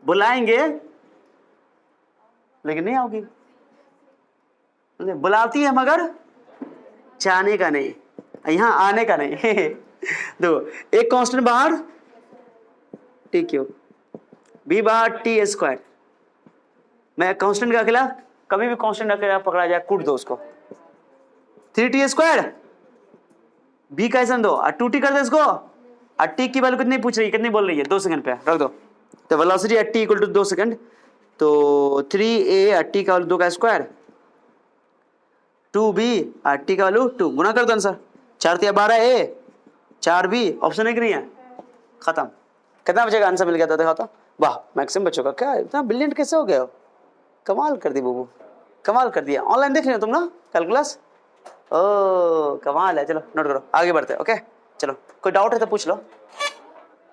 बुलाएंगे लेकिन नहीं आओगी, बुलाती है मगर जाने का नहीं, यहां आने का नहीं। देखो एक कांस्टेंट बाहर टी क्यूब, बी बाहर टी स्क्वायर। मैं कांस्टेंट का अकेला, कभी भी कांस्टेंट अकेला पकड़ा जाए कूट दो उसको। 3t स्क्वायर बी का दो और 2t कर दो इसको, और टी की वैल्यू कितनी पूछ रही है, कितनी बोल रही है, 2 सेकंड पे रख दो। तो velocity at T equal to 2 second, तो 3a टी का वैल्यू 2 का स्क्वायर, 2b टी का वैल्यू 2, गुना कर दो आंसर। 4 × 12a, 4b, ऑप्शन है कि नहीं है, खत्म। कितना बचेगा, आंसर मिल गया था, देखा था। वाह मैक्सिमम बच्चों का, क्या इतना ब्रिलियंट कैसे हो गया हो, कमाल कर दी बुबू, कमाल कर दिया। ऑनलाइन देख रहे हो तुम ना कैलकुलस, ओ कमाल है। चलो नोट करो, आगे बढ़ते हैं। ओके चलो, कोई डाउट है तो पूछ लो।